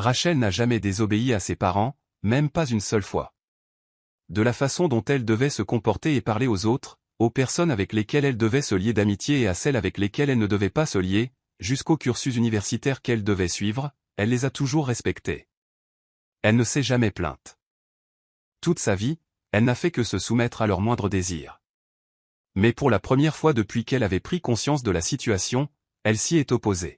Rachel n'a jamais désobéi à ses parents, même pas une seule fois. De la façon dont elle devait se comporter et parler aux autres, aux personnes avec lesquelles elle devait se lier d'amitié et à celles avec lesquelles elle ne devait pas se lier, jusqu'au cursus universitaire qu'elle devait suivre, elle les a toujours respectés. Elle ne s'est jamais plainte. Toute sa vie, elle n'a fait que se soumettre à leurs moindres désirs. Mais pour la première fois depuis qu'elle avait pris conscience de la situation, elle s'y est opposée.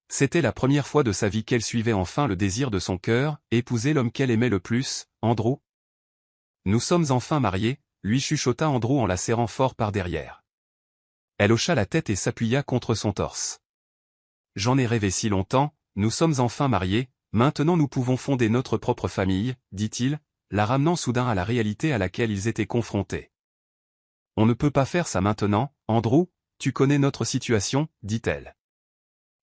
C'était la première fois de sa vie qu'elle suivait enfin le désir de son cœur, épouser l'homme qu'elle aimait le plus, Andrew. Nous sommes enfin mariés, lui chuchota Andrew en la serrant fort par derrière. Elle hocha la tête et s'appuya contre son torse. J'en ai rêvé si longtemps, nous sommes enfin mariés, maintenant nous pouvons fonder notre propre famille, dit-il, la ramenant soudain à la réalité à laquelle ils étaient confrontés. On ne peut pas faire ça maintenant, Andrew, tu connais notre situation, dit-elle.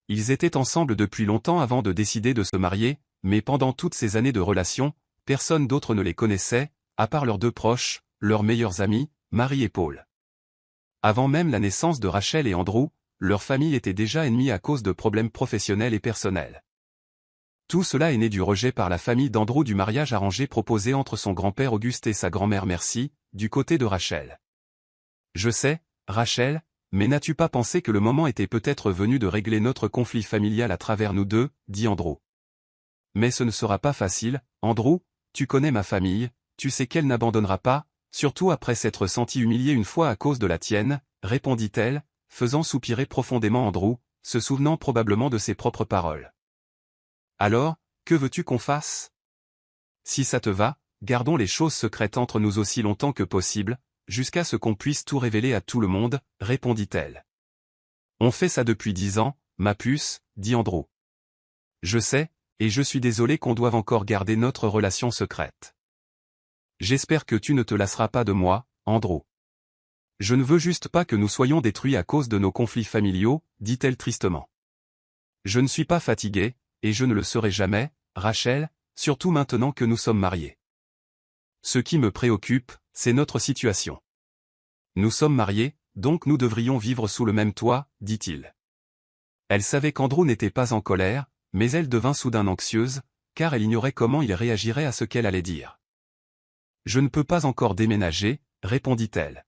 Ils étaient ensemble depuis longtemps avant de décider de se marier, mais pendant toutes ces années de relation, personne d'autre ne les connaissait, à part leurs deux proches, leurs meilleurs amis, Marie et Paul. Avant même la naissance de Rachel et Andrew, leur famille était déjà ennemie à cause de problèmes professionnels et personnels. Tout cela est né du rejet par la famille d'Andrew du mariage arrangé proposé entre son grand-père Auguste et sa grand-mère Mercy, du côté de Rachel. Je sais, Rachel, mais n'as-tu pas pensé que le moment était peut-être venu de régler notre conflit familial à travers nous deux, dit Andrew. Mais ce ne sera pas facile, Andrew, tu connais ma famille, tu sais qu'elle n'abandonnera pas, surtout après s'être sentie humiliée une fois à cause de la tienne, répondit-elle, faisant soupirer profondément Andrew, se souvenant probablement de ses propres paroles. Alors, que veux-tu qu'on fasse? Si ça te va, gardons les choses secrètes entre nous aussi longtemps que possible, jusqu'à ce qu'on puisse tout révéler à tout le monde, répondit-elle. On fait ça depuis 10 ans, ma puce, dit Andrew. Je sais, et je suis désolé qu'on doive encore garder notre relation secrète. J'espère que tu ne te lasseras pas de moi, Andrew. Je ne veux juste pas que nous soyons détruits à cause de nos conflits familiaux, dit-elle tristement. Je ne suis pas fatiguée, et je ne le serai jamais, Rachel, surtout maintenant que nous sommes mariés. Ce qui me préoccupe, c'est notre situation. Nous sommes mariés, donc nous devrions vivre sous le même toit, dit-il. Elle savait qu'Andrew n'était pas en colère, mais elle devint soudain anxieuse, car elle ignorait comment il réagirait à ce qu'elle allait dire. Je ne peux pas encore déménager, répondit-elle.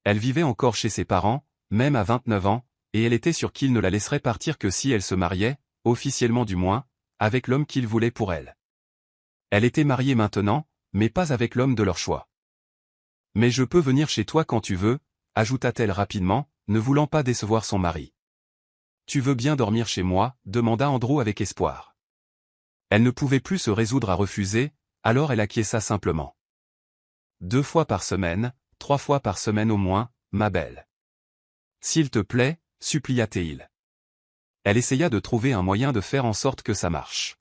Elle vivait encore chez ses parents, même à 29 ans, et elle était sûre qu'il ne la laisserait partir que si elle se mariait, officiellement du moins, avec l'homme qu'il voulait pour elle. Elle était mariée maintenant, mais pas avec l'homme de leur choix. Mais je peux venir chez toi quand tu veux, ajouta-t-elle rapidement, ne voulant pas décevoir son mari. Tu veux bien dormir chez moi, demanda Andrew avec espoir. Elle ne pouvait plus se résoudre à refuser, alors elle acquiesça simplement. 2 fois par semaine, 3 fois par semaine au moins, ma belle. S'il te plaît, supplia-t-il. Elle essaya de trouver un moyen de faire en sorte que ça marche.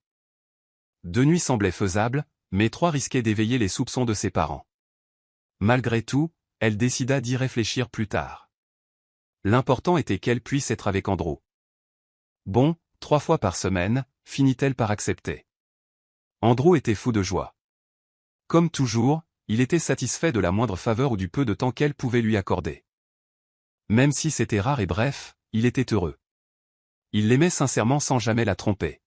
2 nuits semblaient faisables, mais 3 risquaient d'éveiller les soupçons de ses parents. Malgré tout, elle décida d'y réfléchir plus tard. L'important était qu'elle puisse être avec Andrew. Bon, 3 fois par semaine, finit-elle par accepter. Andrew était fou de joie. Comme toujours, il était satisfait de la moindre faveur ou du peu de temps qu'elle pouvait lui accorder. Même si c'était rare et bref, il était heureux. Il l'aimait sincèrement sans jamais la tromper.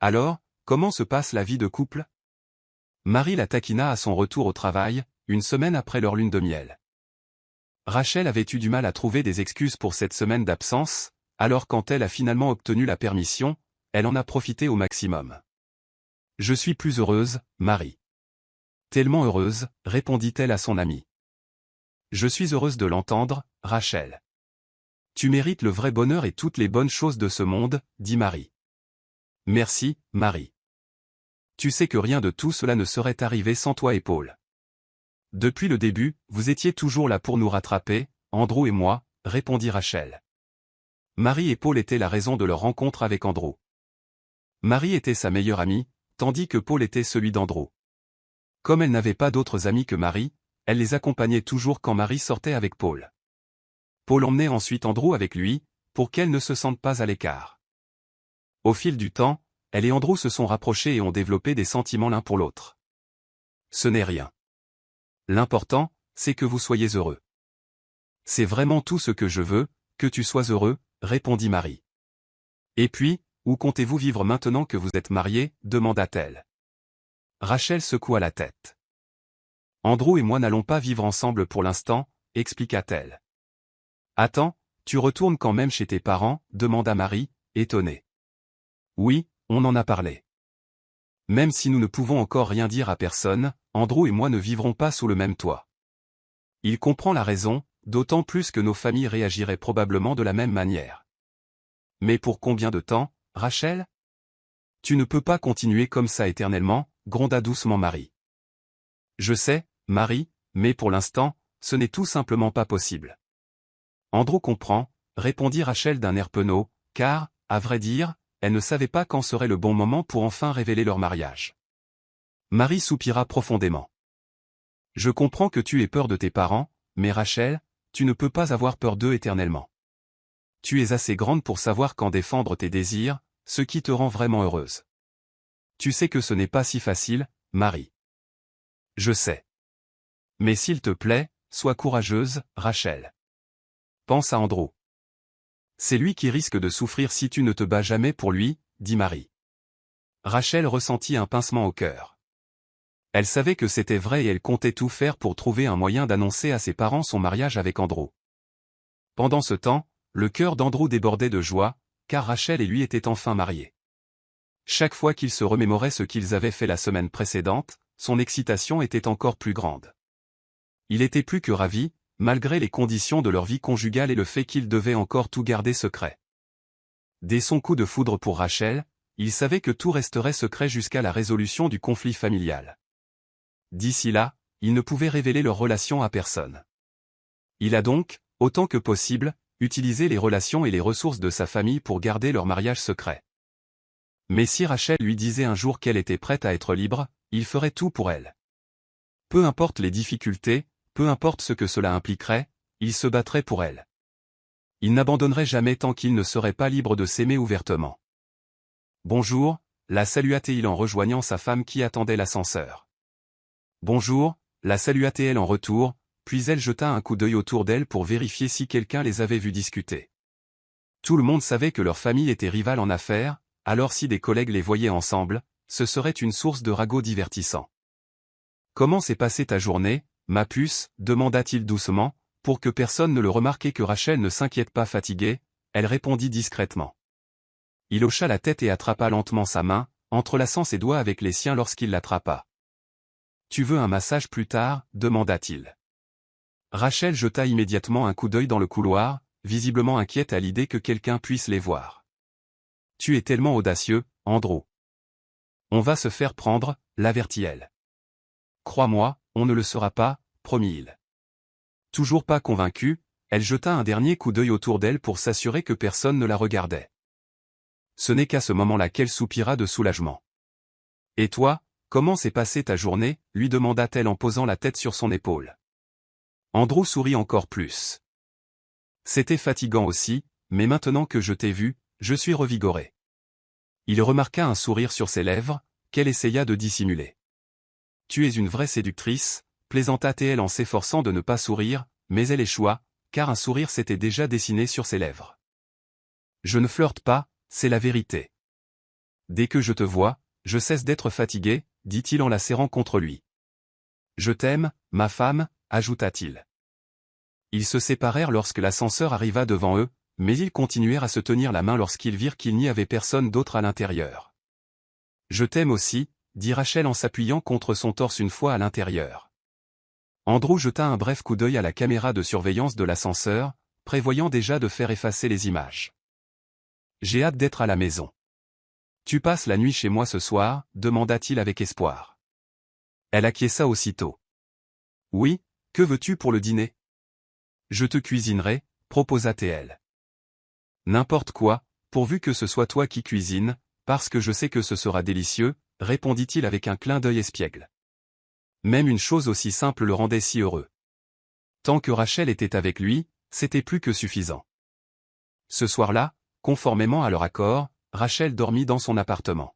Alors, comment se passe la vie de couple? Marie la taquina à son retour au travail, une semaine après leur lune de miel. Rachel avait eu du mal à trouver des excuses pour cette semaine d'absence, alors quand elle a finalement obtenu la permission, elle en a profité au maximum. Je suis plus heureuse, Marie. Tellement heureuse, répondit-elle à son amie. Je suis heureuse de l'entendre, Rachel. Tu mérites le vrai bonheur et toutes les bonnes choses de ce monde, dit Marie. Merci, Marie. Tu sais que rien de tout cela ne serait arrivé sans toi et Paul. Depuis le début, vous étiez toujours là pour nous rattraper, Andrew et moi, répondit Rachel. Marie et Paul étaient la raison de leur rencontre avec Andrew. Marie était sa meilleure amie, tandis que Paul était celui d'Andrew. Comme elle n'avait pas d'autres amis que Marie, elle les accompagnait toujours quand Marie sortait avec Paul. Paul emmenait ensuite Andrew avec lui, pour qu'elle ne se sente pas à l'écart. Au fil du temps, elle et Andrew se sont rapprochés et ont développé des sentiments l'un pour l'autre. Ce n'est rien. L'important, c'est que vous soyez heureux. C'est vraiment tout ce que je veux, que tu sois heureux, répondit Marie. Et puis, où comptez-vous vivre maintenant que vous êtes mariés, demanda-t-elle. Rachel secoua la tête. Andrew et moi n'allons pas vivre ensemble pour l'instant, expliqua-t-elle. Attends, tu retournes quand même chez tes parents, demanda Marie, étonnée. Oui, on en a parlé. Même si nous ne pouvons encore rien dire à personne, Andrew et moi ne vivrons pas sous le même toit. Il comprend la raison, d'autant plus que nos familles réagiraient probablement de la même manière. Mais pour combien de temps, Rachel? Tu ne peux pas continuer comme ça éternellement, gronda doucement Marie. Je sais, Marie, mais pour l'instant, ce n'est tout simplement pas possible. Andrew comprend, répondit Rachel d'un air penaud, car, à vrai dire, elle ne savait pas quand serait le bon moment pour enfin révéler leur mariage. Marie soupira profondément. Je comprends que tu aies peur de tes parents, mais Rachel, tu ne peux pas avoir peur d'eux éternellement. Tu es assez grande pour savoir quand défendre tes désirs, ce qui te rend vraiment heureuse. Tu sais que ce n'est pas si facile, Marie. Je sais. Mais s'il te plaît, sois courageuse, Rachel. Pense à Andrew. C'est lui qui risque de souffrir si tu ne te bats jamais pour lui, dit Marie. Rachel ressentit un pincement au cœur. Elle savait que c'était vrai et elle comptait tout faire pour trouver un moyen d'annoncer à ses parents son mariage avec Andrew. Pendant ce temps, le cœur d'Andrew débordait de joie, car Rachel et lui étaient enfin mariés. Chaque fois qu'il se remémorait ce qu'ils avaient fait la semaine précédente, son excitation était encore plus grande. Il était plus que ravi, malgré les conditions de leur vie conjugale et le fait qu'ils devaient encore tout garder secret. Dès son coup de foudre pour Rachel, il savait que tout resterait secret jusqu'à la résolution du conflit familial. D'ici là, il ne pouvait révéler leur relation à personne. Il a donc, autant que possible, utilisé les relations et les ressources de sa famille pour garder leur mariage secret. Mais si Rachel lui disait un jour qu'elle était prête à être libre, il ferait tout pour elle. Peu importe les difficultés, peu importe ce que cela impliquerait, il se battrait pour elle. Il n'abandonnerait jamais tant qu'il ne serait pas libre de s'aimer ouvertement. Bonjour, la salua-t-il en rejoignant sa femme qui attendait l'ascenseur. Bonjour, la salua-t-elle en retour, puis elle jeta un coup d'œil autour d'elle pour vérifier si quelqu'un les avait vus discuter. Tout le monde savait que leur famille était rivale en affaires, alors si des collègues les voyaient ensemble, ce serait une source de ragots divertissants. Comment s'est passée ta journée, ma puce, demanda-t-il doucement, pour que personne ne le remarque et que Rachel ne s'inquiète pas fatiguée, elle répondit discrètement. Il hocha la tête et attrapa lentement sa main, entrelaçant ses doigts avec les siens lorsqu'il l'attrapa. Tu veux un massage plus tard, demanda-t-il. Rachel jeta immédiatement un coup d'œil dans le couloir, visiblement inquiète à l'idée que quelqu'un puisse les voir. Tu es tellement audacieux, Andrew. On va se faire prendre, l'avertit-elle. Crois-moi, on ne le sera pas, promit-il. Toujours pas convaincue, elle jeta un dernier coup d'œil autour d'elle pour s'assurer que personne ne la regardait. Ce n'est qu'à ce moment-là qu'elle soupira de soulagement. Et toi, comment s'est passée ta journée, lui demanda-t-elle en posant la tête sur son épaule. Andrew sourit encore plus. C'était fatigant aussi, mais maintenant que je t'ai vu, je suis revigoré. Il remarqua un sourire sur ses lèvres, qu'elle essaya de dissimuler. Tu es une vraie séductrice, plaisanta-t-elle en s'efforçant de ne pas sourire, mais elle échoua, car un sourire s'était déjà dessiné sur ses lèvres. Je ne flirte pas, c'est la vérité. Dès que je te vois, je cesse d'être fatigué, dit-il en la serrant contre lui. Je t'aime, ma femme, ajouta-t-il. Ils se séparèrent lorsque l'ascenseur arriva devant eux, mais ils continuèrent à se tenir la main lorsqu'ils virent qu'il n'y avait personne d'autre à l'intérieur. Je t'aime aussi, dit Rachel en s'appuyant contre son torse une fois à l'intérieur. Andrew jeta un bref coup d'œil à la caméra de surveillance de l'ascenseur, prévoyant déjà de faire effacer les images. J'ai hâte d'être à la maison. Tu passes la nuit chez moi ce soir, demanda-t-il avec espoir. Elle acquiesça aussitôt. Oui, que veux-tu pour le dîner? Je te cuisinerai, proposa-t-elle. N'importe quoi, pourvu que ce soit toi qui cuisines, parce que je sais que ce sera délicieux, répondit-il avec un clin d'œil espiègle. Même une chose aussi simple le rendait si heureux. Tant que Rachel était avec lui, c'était plus que suffisant. Ce soir-là, conformément à leur accord, Rachel dormit dans son appartement.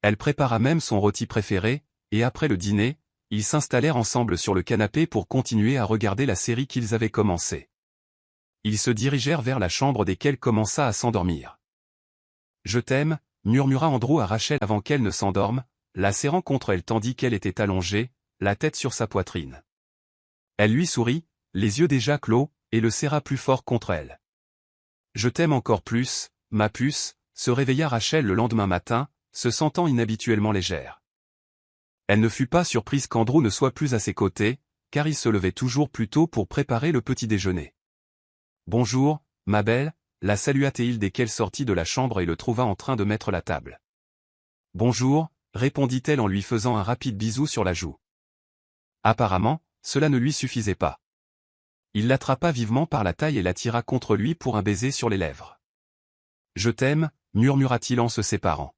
Elle prépara même son rôti préféré, et après le dîner, ils s'installèrent ensemble sur le canapé pour continuer à regarder la série qu'ils avaient commencée. Ils se dirigèrent vers la chambre desquels commença à s'endormir. Je t'aime, murmura Andrew à Rachel avant qu'elle ne s'endorme, la serrant contre elle tandis qu'elle était allongée, la tête sur sa poitrine. Elle lui sourit, les yeux déjà clos, et le serra plus fort contre elle. Je t'aime encore plus, ma puce, se réveilla Rachel le lendemain matin, se sentant inhabituellement légère. Elle ne fut pas surprise qu'Andrew ne soit plus à ses côtés, car il se levait toujours plus tôt pour préparer le petit déjeuner. « Bonjour, ma belle », la salua-t-il dès qu'elle sortit de la chambre et le trouva en train de mettre la table. « Bonjour », répondit-elle en lui faisant un rapide bisou sur la joue. Apparemment, cela ne lui suffisait pas. Il l'attrapa vivement par la taille et l'attira contre lui pour un baiser sur les lèvres. « Je t'aime », murmura-t-il en se séparant.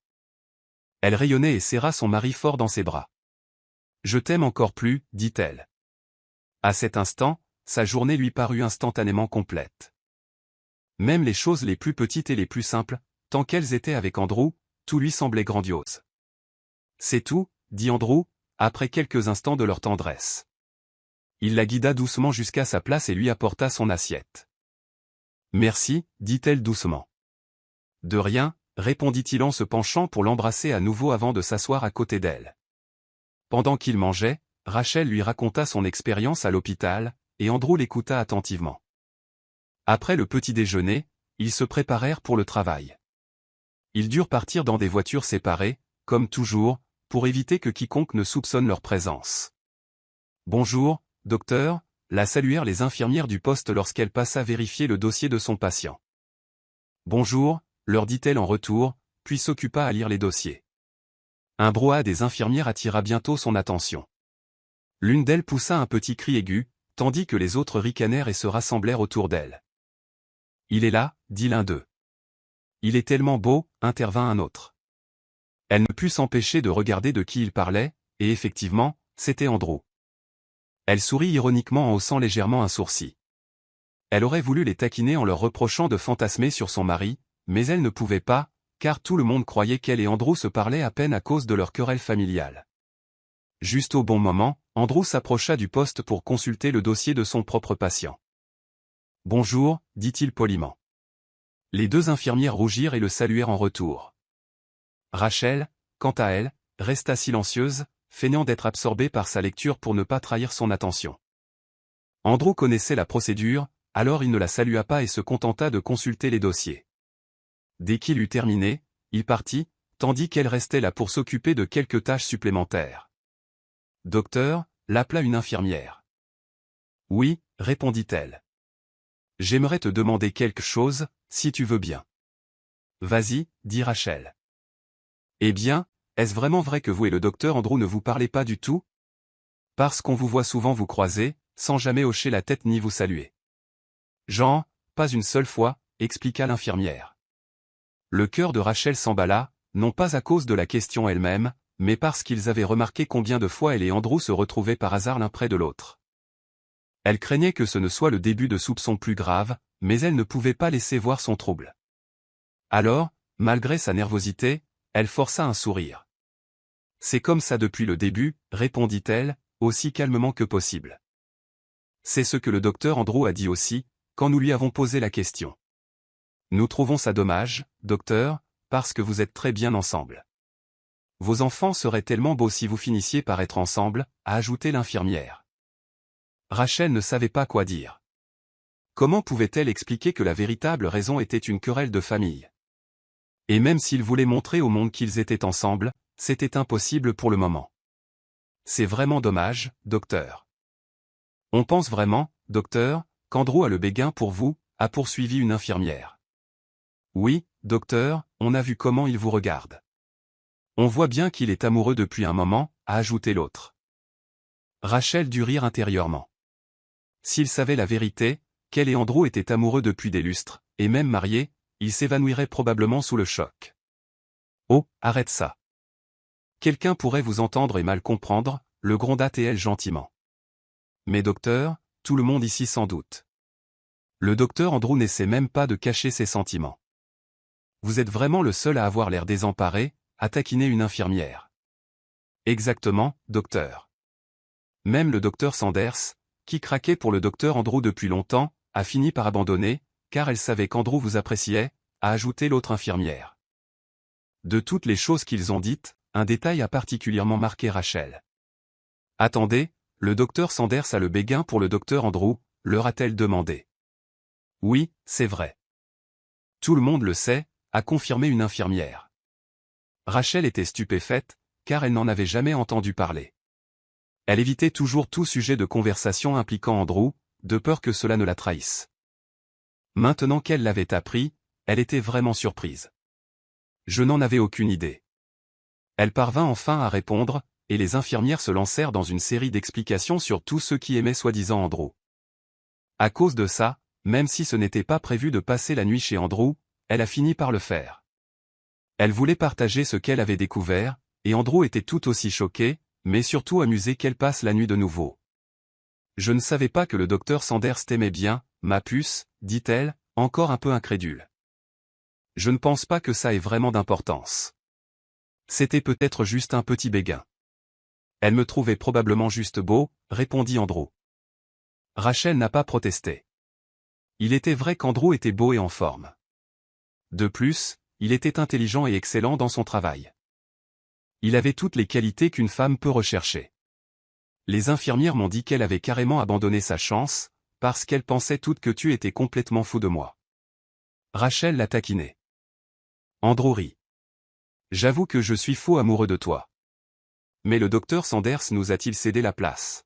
Elle rayonnait et serra son mari fort dans ses bras. « Je t'aime encore plus », dit-elle. À cet instant, sa journée lui parut instantanément complète. Même les choses les plus petites et les plus simples, tant qu'elles étaient avec Andrew, tout lui semblait grandiose. « C'est tout », dit Andrew, après quelques instants de leur tendresse. Il la guida doucement jusqu'à sa place et lui apporta son assiette. « Merci », dit-elle doucement. « De rien », répondit-il en se penchant pour l'embrasser à nouveau avant de s'asseoir à côté d'elle. Pendant qu'il mangeait, Rachel lui raconta son expérience à l'hôpital, et Andrew l'écouta attentivement. Après le petit déjeuner, ils se préparèrent pour le travail. Ils durent partir dans des voitures séparées, comme toujours, pour éviter que quiconque ne soupçonne leur présence. « Bonjour, docteur », la saluèrent les infirmières du poste lorsqu'elle passa vérifier le dossier de son patient. « Bonjour », leur dit-elle en retour, puis s'occupa à lire les dossiers. Un brouhaha des infirmières attira bientôt son attention. L'une d'elles poussa un petit cri aigu, tandis que les autres ricanèrent et se rassemblèrent autour d'elle. « Il est là », dit l'un d'eux. « Il est tellement beau », intervint un autre. Elle ne put s'empêcher de regarder de qui il parlait, et effectivement, c'était Andrew. Elle sourit ironiquement en haussant légèrement un sourcil. Elle aurait voulu les taquiner en leur reprochant de fantasmer sur son mari, mais elle ne pouvait pas, car tout le monde croyait qu'elle et Andrew se parlaient à peine à cause de leur querelle familiale. Juste au bon moment, Andrew s'approcha du poste pour consulter le dossier de son propre patient. « Bonjour », dit-il poliment. Les deux infirmières rougirent et le saluèrent en retour. Rachel, quant à elle, resta silencieuse, feignant d'être absorbée par sa lecture pour ne pas trahir son attention. Andrew connaissait la procédure, alors il ne la salua pas et se contenta de consulter les dossiers. Dès qu'il eut terminé, il partit, tandis qu'elle restait là pour s'occuper de quelques tâches supplémentaires. « Docteur », l'appela une infirmière. « Oui », répondit-elle. « J'aimerais te demander quelque chose, si tu veux bien. »« Vas-y », dit Rachel. « Eh bien, est-ce vraiment vrai que vous et le docteur Andrew ne vous parlez pas du tout ? Parce qu'on vous voit souvent vous croiser, sans jamais hocher la tête ni vous saluer. »« Jean, pas une seule fois », expliqua l'infirmière. Le cœur de Rachel s'emballa, non pas à cause de la question elle-même, mais parce qu'ils avaient remarqué combien de fois elle et Andrew se retrouvaient par hasard l'un près de l'autre. Elle craignait que ce ne soit le début de soupçons plus graves, mais elle ne pouvait pas laisser voir son trouble. Alors, malgré sa nervosité, elle força un sourire. « C'est comme ça depuis le début », répondit-elle, aussi calmement que possible. C'est ce que le docteur Andrew a dit aussi, quand nous lui avons posé la question. Nous trouvons ça dommage, docteur, parce que vous êtes très bien ensemble. Vos enfants seraient tellement beaux si vous finissiez par être ensemble, a ajouté l'infirmière. Rachel ne savait pas quoi dire. Comment pouvait-elle expliquer que la véritable raison était une querelle de famille? Et même s'ils voulaient montrer au monde qu'ils étaient ensemble, c'était impossible pour le moment. C'est vraiment dommage, docteur. On pense vraiment, docteur, qu'Andrew a le béguin pour vous, a poursuivi une infirmière. Oui, docteur, on a vu comment il vous regarde. On voit bien qu'il est amoureux depuis un moment, a ajouté l'autre. Rachel dut rire intérieurement. S'il savait la vérité, qu'elle et Andrew étaient amoureux depuis des lustres, et même mariés, il s'évanouirait probablement sous le choc. Oh, arrête ça. Quelqu'un pourrait vous entendre et mal comprendre, le gronda-t-elle gentiment. Mais docteur, tout le monde ici sans doute. Le docteur Andrew n'essaie même pas de cacher ses sentiments. Vous êtes vraiment le seul à avoir l'air désemparé, a taquiné une infirmière. Exactement, docteur. Même le docteur Sanders, qui craquait pour le docteur Andrew depuis longtemps, a fini par abandonner, car elle savait qu'Andrew vous appréciait, a ajouté l'autre infirmière. De toutes les choses qu'ils ont dites, un détail a particulièrement marqué Rachel. « Attendez, le docteur Sanders a le béguin pour le docteur Andrew », leur a-t-elle demandé. « Oui, c'est vrai. Tout le monde le sait », a confirmé une infirmière. Rachel était stupéfaite, car elle n'en avait jamais entendu parler. Elle évitait toujours tout sujet de conversation impliquant Andrew, de peur que cela ne la trahisse. Maintenant qu'elle l'avait appris, elle était vraiment surprise. Je n'en avais aucune idée. Elle parvint enfin à répondre, et les infirmières se lancèrent dans une série d'explications sur tous ceux qui aimaient soi-disant Andrew. À cause de ça, même si ce n'était pas prévu de passer la nuit chez Andrew, elle a fini par le faire. Elle voulait partager ce qu'elle avait découvert, et Andrew était tout aussi choqué, mais surtout amusé qu'elle passe la nuit de nouveau. « Je ne savais pas que le docteur Sanders t'aimait bien, ma puce, dit-elle, encore un peu incrédule. Je ne pense pas que ça ait vraiment d'importance. C'était peut-être juste un petit béguin. Elle me trouvait probablement juste beau, répondit Andrew. Rachel n'a pas protesté. Il était vrai qu'Andrew était beau et en forme. De plus, il était intelligent et excellent dans son travail. Il avait toutes les qualités qu'une femme peut rechercher. Les infirmières m'ont dit qu'elle avait carrément abandonné sa chance, parce qu'elle pensait toutes que tu étais complètement fou de moi. Rachel l'a taquiné. Andrew rit. J'avoue que je suis fou amoureux de toi. Mais le docteur Sanders nous a-t-il cédé la place?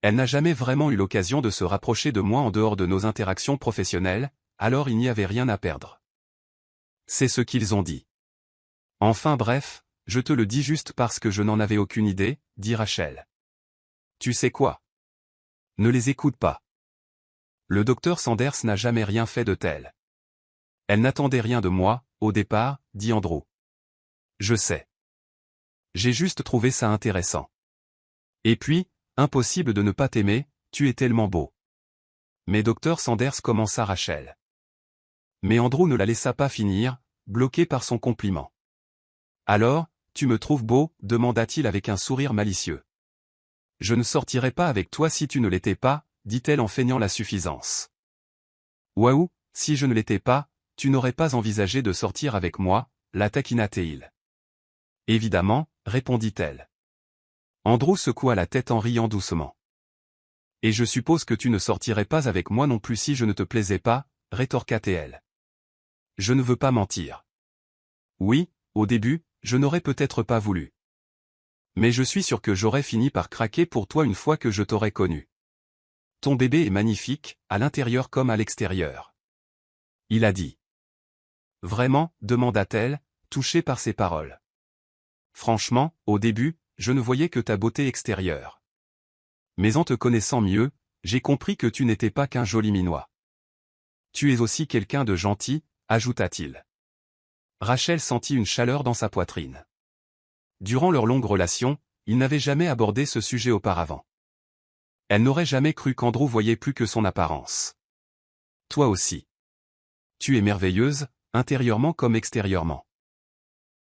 Elle n'a jamais vraiment eu l'occasion de se rapprocher de moi en dehors de nos interactions professionnelles, alors il n'y avait rien à perdre. C'est ce qu'ils ont dit. Enfin bref, je te le dis juste parce que je n'en avais aucune idée, dit Rachel. Tu sais quoi? Ne les écoute pas. Le docteur Sanders n'a jamais rien fait de tel. Elle n'attendait rien de moi, au départ, dit Andrew. Je sais. J'ai juste trouvé ça intéressant. Et puis, impossible de ne pas t'aimer, tu es tellement beau. Mais docteur Sanders commença Rachel. Mais Andrew ne la laissa pas finir, bloqué par son compliment. Alors, tu me trouves beau, demanda-t-il avec un sourire malicieux. Je ne sortirai pas avec toi si tu ne l'étais pas, dit-elle en feignant la suffisance. Waouh, si je ne l'étais pas, tu n'aurais pas envisagé de sortir avec moi, la taquina-t-il. Évidemment, répondit-elle. Andrew secoua la tête en riant doucement. Et je suppose que tu ne sortirais pas avec moi non plus si je ne te plaisais pas, rétorqua-t-elle. Je ne veux pas mentir. Oui, au début, je n'aurais peut-être pas voulu. Mais je suis sûr que j'aurais fini par craquer pour toi une fois que je t'aurais connu. Ton bébé est magnifique, à l'intérieur comme à l'extérieur. Il a dit. Vraiment, demanda-t-elle, touchée par ses paroles. Franchement, au début, je ne voyais que ta beauté extérieure. Mais en te connaissant mieux, j'ai compris que tu n'étais pas qu'un joli minois. Tu es aussi quelqu'un de gentil, ajouta-t-il. Rachel sentit une chaleur dans sa poitrine. Durant leur longue relation, ils n'avaient jamais abordé ce sujet auparavant. Elle n'aurait jamais cru qu'Andrew voyait plus que son apparence. Toi aussi. Tu es merveilleuse, intérieurement comme extérieurement.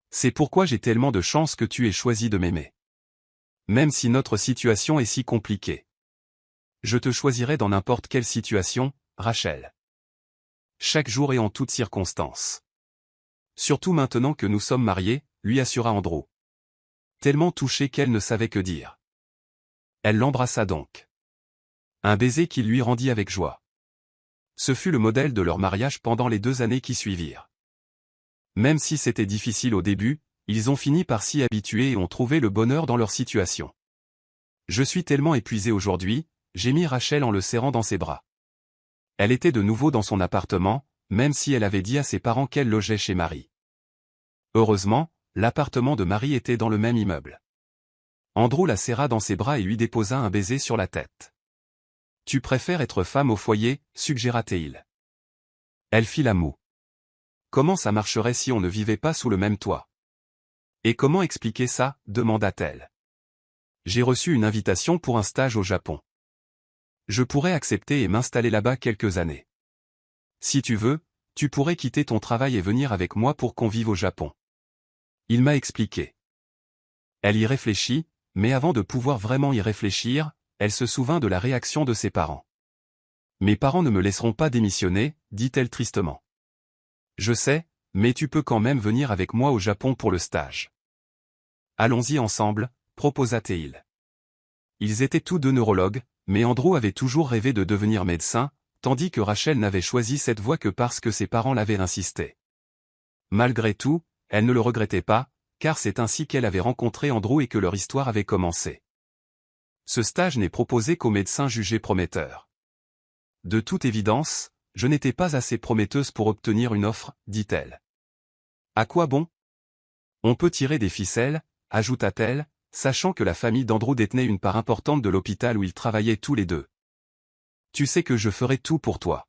C'est pourquoi j'ai tellement de chance que tu aies choisi de m'aimer. Même si notre situation est si compliquée. Je te choisirai dans n'importe quelle situation, Rachel. Chaque jour et en toutes circonstances. Surtout maintenant que nous sommes mariés, lui assura Andrew. Tellement touchée qu'elle ne savait que dire. Elle l'embrassa donc. Un baiser qu'il lui rendit avec joie. Ce fut le modèle de leur mariage pendant les 2 années qui suivirent. Même si c'était difficile au début, ils ont fini par s'y habituer et ont trouvé le bonheur dans leur situation. Je suis tellement épuisé aujourd'hui, gémit Rachel en le serrant dans ses bras. Elle était de nouveau dans son appartement, même si elle avait dit à ses parents qu'elle logeait chez Marie. Heureusement, l'appartement de Marie était dans le même immeuble. Andrew la serra dans ses bras et lui déposa un baiser sur la tête. « Tu préfères être femme au foyer » suggéra-t-il. Elle fit la moue. Comment ça marcherait si on ne vivait pas sous le même toit? Et comment expliquer ça, demanda-t-elle. J'ai reçu une invitation pour un stage au Japon. Je pourrais accepter et m'installer là-bas quelques années. Si tu veux, tu pourrais quitter ton travail et venir avec moi pour qu'on vive au Japon. Il m'a expliqué. Elle y réfléchit, mais avant de pouvoir vraiment y réfléchir, elle se souvint de la réaction de ses parents. Mes parents ne me laisseront pas démissionner, dit-elle tristement. Je sais, mais tu peux quand même venir avec moi au Japon pour le stage. Allons-y ensemble, proposa Teil. Ils étaient tous deux neurologues, mais Andrew avait toujours rêvé de devenir médecin, tandis que Rachel n'avait choisi cette voie que parce que ses parents l'avaient insisté. Malgré tout, elle ne le regrettait pas, car c'est ainsi qu'elle avait rencontré Andrew et que leur histoire avait commencé. Ce stage n'est proposé qu'aux médecins jugés prometteurs. De toute évidence, je n'étais pas assez prometteuse pour obtenir une offre, dit-elle. À quoi bon? On peut tirer des ficelles, ajouta-t-elle, sachant que la famille d'Andrew détenait une part importante de l'hôpital où ils travaillaient tous les deux. Tu sais que je ferai tout pour toi.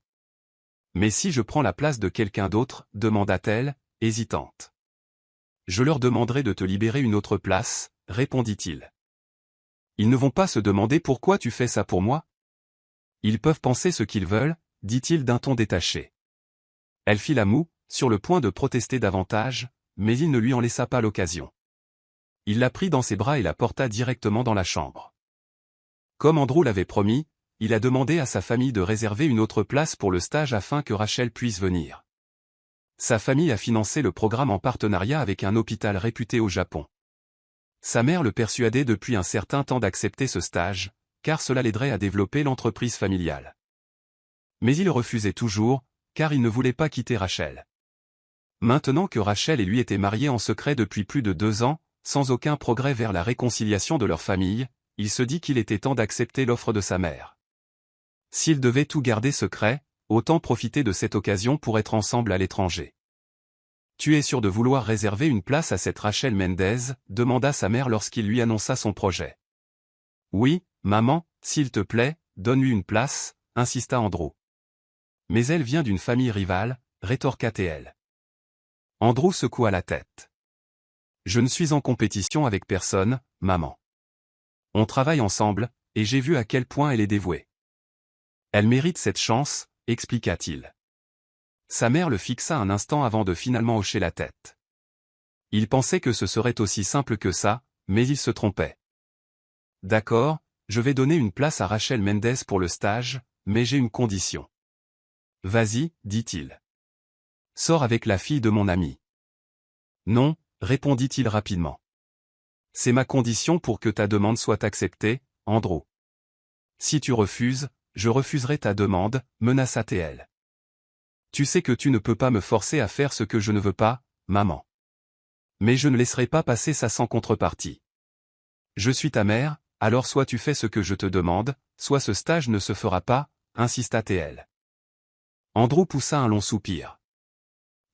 Mais si je prends la place de quelqu'un d'autre, demanda-t-elle, hésitante. Je leur demanderai de te libérer une autre place, répondit-il. Ils ne vont pas se demander pourquoi tu fais ça pour moi? Ils peuvent penser ce qu'ils veulent, dit-il d'un ton détaché. Elle fit la moue, sur le point de protester davantage, mais il ne lui en laissa pas l'occasion. Il la prit dans ses bras et la porta directement dans la chambre. Comme Andrew l'avait promis, il a demandé à sa famille de réserver une autre place pour le stage afin que Rachel puisse venir. Sa famille a financé le programme en partenariat avec un hôpital réputé au Japon. Sa mère le persuadait depuis un certain temps d'accepter ce stage, car cela l'aiderait à développer l'entreprise familiale. Mais il refusait toujours, car il ne voulait pas quitter Rachel. Maintenant que Rachel et lui étaient mariés en secret depuis plus de 2 ans, sans aucun progrès vers la réconciliation de leur famille, il se dit qu'il était temps d'accepter l'offre de sa mère. S'ils devaient tout garder secret, autant profiter de cette occasion pour être ensemble à l'étranger. Tu es sûr de vouloir réserver une place à cette Rachel Mendez, demanda sa mère lorsqu'il lui annonça son projet. Oui, maman, s'il te plaît, donne-lui une place, insista Andrew. Mais elle vient d'une famille rivale, rétorqua-t-elle. Andrew secoua la tête. Je ne suis en compétition avec personne, maman. On travaille ensemble, et j'ai vu à quel point elle est dévouée. Elle mérite cette chance, expliqua-t-il. Sa mère le fixa un instant avant de finalement hocher la tête. Il pensait que ce serait aussi simple que ça, mais il se trompait. D'accord, je vais donner une place à Rachel Mendez pour le stage, mais j'ai une condition. Vas-y, dit-il. Sors avec la fille de mon ami. Non, répondit-il rapidement. C'est ma condition pour que ta demande soit acceptée, Andrew. Si tu refuses, je refuserai ta demande, menaça-t-elle. Tu sais que tu ne peux pas me forcer à faire ce que je ne veux pas, maman. Mais je ne laisserai pas passer ça sans contrepartie. Je suis ta mère, alors soit tu fais ce que je te demande, soit ce stage ne se fera pas, insista-t-elle. Andrew poussa un long soupir.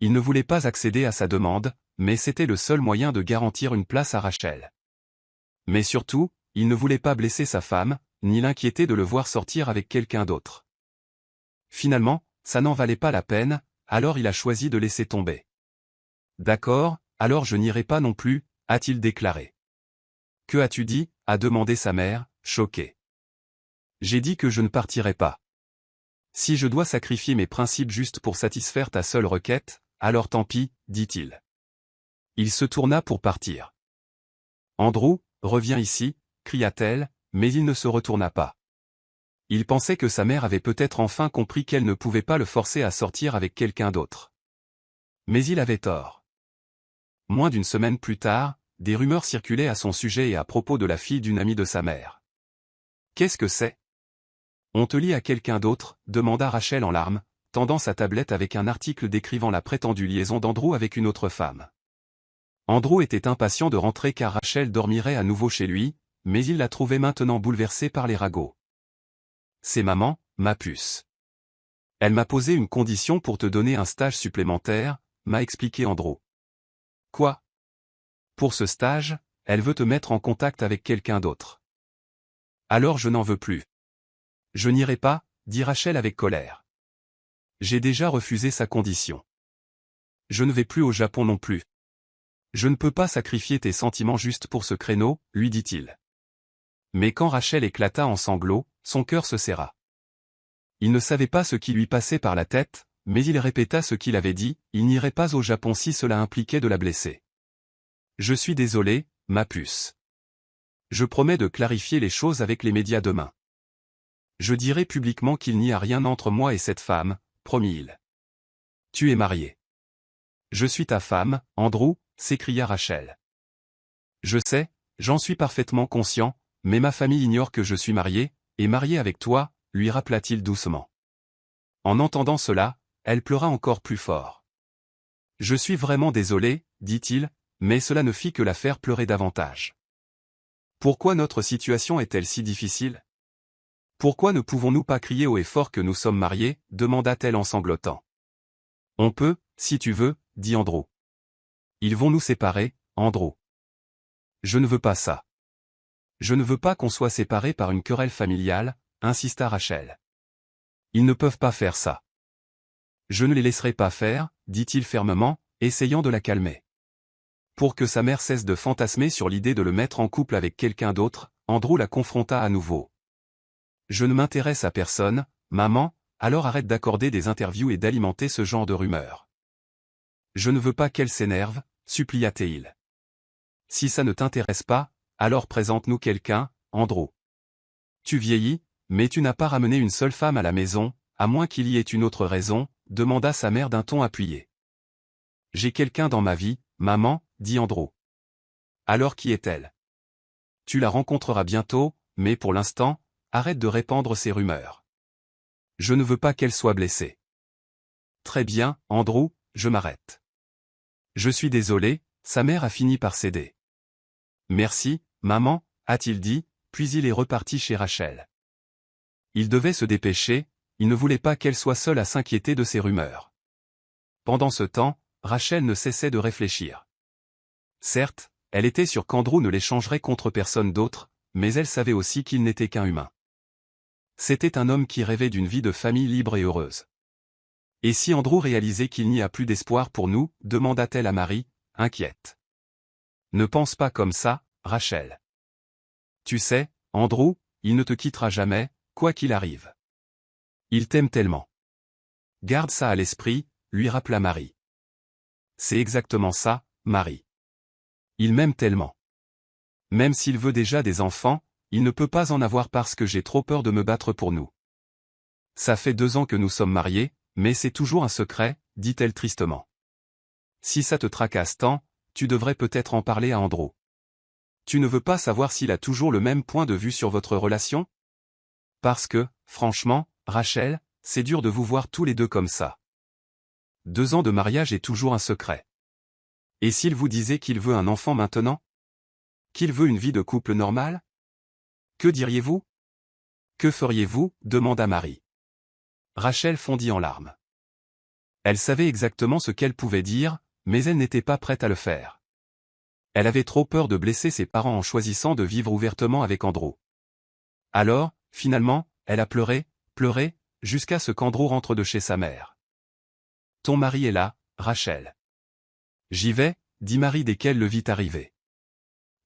Il ne voulait pas accéder à sa demande, mais c'était le seul moyen de garantir une place à Rachel. Mais surtout, il ne voulait pas blesser sa femme, ni l'inquiéter de le voir sortir avec quelqu'un d'autre. Finalement, ça n'en valait pas la peine, alors il a choisi de laisser tomber. D'accord, alors je n'irai pas non plus, a-t-il déclaré. Que as-tu dit, a demandé sa mère, choquée. J'ai dit que je ne partirai pas. Si je dois sacrifier mes principes juste pour satisfaire ta seule requête, alors tant pis, dit-il. Il se tourna pour partir. Andrew, reviens ici, cria-t-elle, mais il ne se retourna pas. Il pensait que sa mère avait peut-être enfin compris qu'elle ne pouvait pas le forcer à sortir avec quelqu'un d'autre. Mais il avait tort. Moins d'une semaine plus tard, des rumeurs circulaient à son sujet et à propos de la fille d'une amie de sa mère. Qu'est-ce que c'est? On te lie à quelqu'un d'autre, demanda Rachel en larmes, tendant sa tablette avec un article décrivant la prétendue liaison d'Andrew avec une autre femme. Andrew était impatient de rentrer car Rachel dormirait à nouveau chez lui, mais il la trouvait maintenant bouleversée par les ragots. C'est maman, ma puce. Elle m'a posé une condition pour te donner un stage supplémentaire, m'a expliqué Andrew. Quoi? Pour ce stage, elle veut te mettre en contact avec quelqu'un d'autre. Alors je n'en veux plus. Je n'irai pas, dit Rachel avec colère. J'ai déjà refusé sa condition. Je ne vais plus au Japon non plus. Je ne peux pas sacrifier tes sentiments juste pour ce créneau, lui dit-il. Mais quand Rachel éclata en sanglots, son cœur se serra. Il ne savait pas ce qui lui passait par la tête, mais il répéta ce qu'il avait dit, il n'irait pas au Japon si cela impliquait de la blesser. Je suis désolé, ma puce. Je promets de clarifier les choses avec les médias demain. Je dirai publiquement qu'il n'y a rien entre moi et cette femme, promit-il. Tu es marié. Je suis ta femme, Andrew, s'écria Rachel. Je sais, j'en suis parfaitement conscient, mais ma famille ignore que je suis marié, et marié avec toi, lui rappela-t-il doucement. En entendant cela, elle pleura encore plus fort. Je suis vraiment désolé, dit-il, mais cela ne fit que la faire pleurer davantage. Pourquoi notre situation est-elle si difficile? Pourquoi ne pouvons-nous pas crier haut et fort que nous sommes mariés? Demanda-t-elle en sanglotant. On peut, si tu veux, dit Andrew. Ils vont nous séparer, Andrew. Je ne veux pas ça. Je ne veux pas qu'on soit séparés par une querelle familiale, insista Rachel. Ils ne peuvent pas faire ça. Je ne les laisserai pas faire, dit-il fermement, essayant de la calmer. Pour que sa mère cesse de fantasmer sur l'idée de le mettre en couple avec quelqu'un d'autre, Andrew la confronta à nouveau. Je ne m'intéresse à personne, maman, alors arrête d'accorder des interviews et d'alimenter ce genre de rumeurs. Je ne veux pas qu'elle s'énerve, supplia-t-il. Si ça ne t'intéresse pas, alors présente-nous quelqu'un, Andrew. Tu vieillis, mais tu n'as pas ramené une seule femme à la maison, à moins qu'il y ait une autre raison, demanda sa mère d'un ton appuyé. J'ai quelqu'un dans ma vie, maman, dit Andrew. Alors qui est-elle? Tu la rencontreras bientôt, mais pour l'instant, arrête de répandre ces rumeurs. Je ne veux pas qu'elle soit blessée. Très bien, Andrew, je m'arrête. Je suis désolé, sa mère a fini par céder. Merci, maman, a-t-il dit, puis il est reparti chez Rachel. Il devait se dépêcher, il ne voulait pas qu'elle soit seule à s'inquiéter de ces rumeurs. Pendant ce temps, Rachel ne cessait de réfléchir. Certes, elle était sûre qu'Andrew ne l'échangerait contre personne d'autre, mais elle savait aussi qu'il n'était qu'un humain. C'était un homme qui rêvait d'une vie de famille libre et heureuse. Et si Andrew réalisait qu'il n'y a plus d'espoir pour nous, demanda-t-elle à Marie, inquiète. Ne pense pas comme ça, Rachel. Tu sais, Andrew, il ne te quittera jamais, quoi qu'il arrive. Il t'aime tellement. Garde ça à l'esprit, lui rappela Marie. C'est exactement ça, Marie. Il m'aime tellement. Même s'il veut déjà des enfants, il ne peut pas en avoir parce que j'ai trop peur de me battre pour nous. Ça fait 2 ans que nous sommes mariés, mais c'est toujours un secret, dit-elle tristement. Si ça te tracasse tant, tu devrais peut-être en parler à Andrew. Tu ne veux pas savoir s'il a toujours le même point de vue sur votre relation? Parce que, franchement, Rachel, c'est dur de vous voir tous les deux comme ça. 2 ans de mariage est toujours un secret. Et s'il vous disait qu'il veut un enfant maintenant? Qu'il veut une vie de couple normale? Que diriez-vous? Que feriez-vous? Demanda Marie. Rachel fondit en larmes. Elle savait exactement ce qu'elle pouvait dire, mais elle n'était pas prête à le faire. Elle avait trop peur de blesser ses parents en choisissant de vivre ouvertement avec Andrew. Alors, finalement, elle a pleuré, jusqu'à ce qu'Andrew rentre de chez sa mère. Ton mari est là, Rachel. J'y vais, dit Marie dès qu'elle le vit arriver.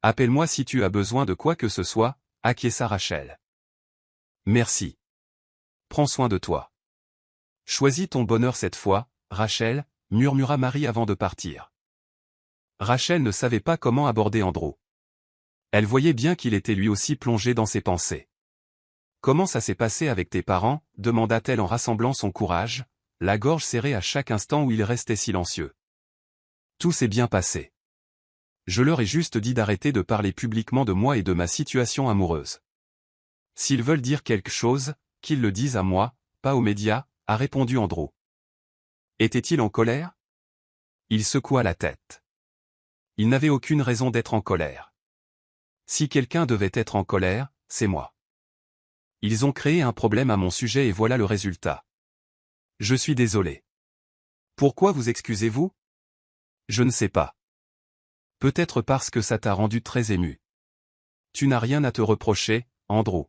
Appelle-moi si tu as besoin de quoi que ce soit, acquiesça Rachel. Merci. Prends soin de toi. Choisis ton bonheur cette fois, Rachel, murmura Marie avant de partir. Rachel ne savait pas comment aborder Andrew. Elle voyait bien qu'il était lui aussi plongé dans ses pensées. Comment ça s'est passé avec tes parents? Demanda-t-elle en rassemblant son courage, la gorge serrée à chaque instant où il restait silencieux. Tout s'est bien passé. Je leur ai juste dit d'arrêter de parler publiquement de moi et de ma situation amoureuse. S'ils veulent dire quelque chose, qu'ils le disent à moi, pas aux médias, a répondu Andrew. Était-il en colère? Il secoua la tête. Il n'avait aucune raison d'être en colère. Si quelqu'un devait être en colère, c'est moi. Ils ont créé un problème à mon sujet et voilà le résultat. Je suis désolé. Pourquoi vous excusez-vous? Je ne sais pas. Peut-être parce que ça t'a rendu très ému. Tu n'as rien à te reprocher, Andrew.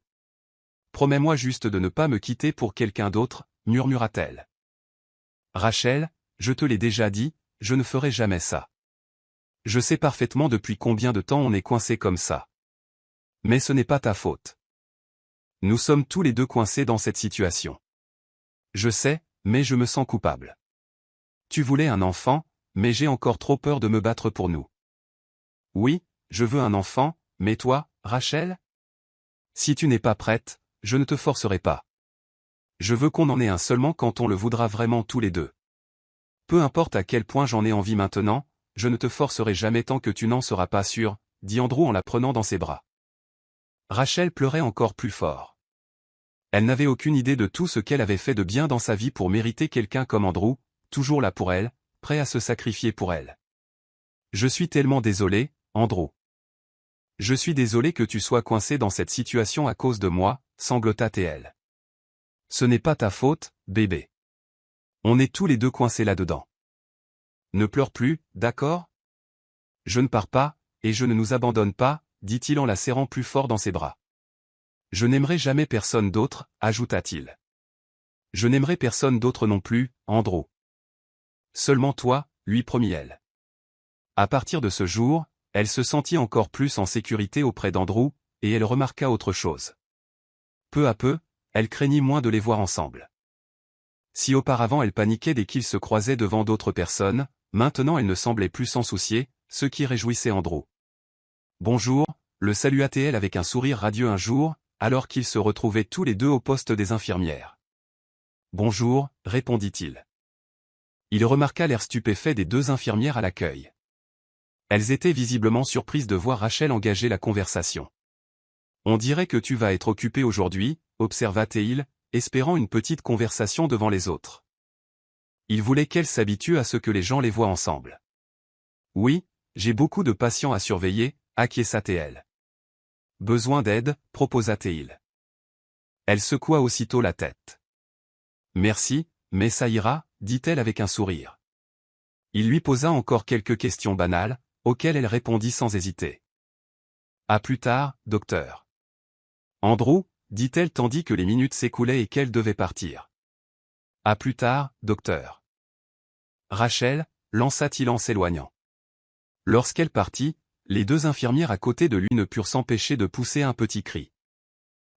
Promets-moi juste de ne pas me quitter pour quelqu'un d'autre, murmura-t-elle. Rachel, je te l'ai déjà dit, je ne ferai jamais ça. Je sais parfaitement depuis combien de temps on est coincé comme ça. Mais ce n'est pas ta faute. Nous sommes tous les deux coincés dans cette situation. Je sais, mais je me sens coupable. Tu voulais un enfant, mais j'ai encore trop peur de me battre pour nous. Oui, je veux un enfant, mais toi, Rachel? Si tu n'es pas prête, je ne te forcerai pas. Je veux qu'on en ait un seulement quand on le voudra vraiment tous les deux. Peu importe à quel point j'en ai envie maintenant, je ne te forcerai jamais tant que tu n'en seras pas sûr, dit Andrew en la prenant dans ses bras. Rachel pleurait encore plus fort. Elle n'avait aucune idée de tout ce qu'elle avait fait de bien dans sa vie pour mériter quelqu'un comme Andrew, toujours là pour elle, prêt à se sacrifier pour elle. Je suis tellement désolé, Andrew. Je suis désolé que tu sois coincé dans cette situation à cause de moi, sanglota TL. Ce n'est pas ta faute, bébé. On est tous les deux coincés là-dedans. Ne pleure plus, d'accord? Je ne pars pas, et je ne nous abandonne pas, dit-il en la serrant plus fort dans ses bras. Je n'aimerai jamais personne d'autre, ajouta-t-il. Je n'aimerai personne d'autre non plus, Andrew. Seulement toi, lui promit-elle. À partir de ce jour, elle se sentit encore plus en sécurité auprès d'Andrew, et elle remarqua autre chose. Peu à peu, elle craignit moins de les voir ensemble. Si auparavant elle paniquait dès qu'ils se croisaient devant d'autres personnes, maintenant elle ne semblait plus s'en soucier, ce qui réjouissait Andrew. Bonjour, le salua-t-elle avec un sourire radieux un jour, alors qu'ils se retrouvaient tous les deux au poste des infirmières. Bonjour, répondit-il. Il remarqua l'air stupéfait des deux infirmières à l'accueil. Elles étaient visiblement surprises de voir Rachel engager la conversation. On dirait que tu vas être occupé aujourd'hui, observa-t-il, espérant une petite conversation devant les autres. Il voulait qu'elle s'habitue à ce que les gens les voient ensemble. Oui, j'ai beaucoup de patients à surveiller, acquiesça-t-elle. Besoin d'aide, proposa-t-il. Elle secoua aussitôt la tête. Merci, mais ça ira, dit-elle avec un sourire. Il lui posa encore quelques questions banales, auxquelles elle répondit sans hésiter. À plus tard, docteur. Andrew, dit-elle tandis que les minutes s'écoulaient et qu'elle devait partir. À plus tard, docteur. Rachel, lança-t-il en s'éloignant. Lorsqu'elle partit, les deux infirmières à côté de lui ne purent s'empêcher de pousser un petit cri.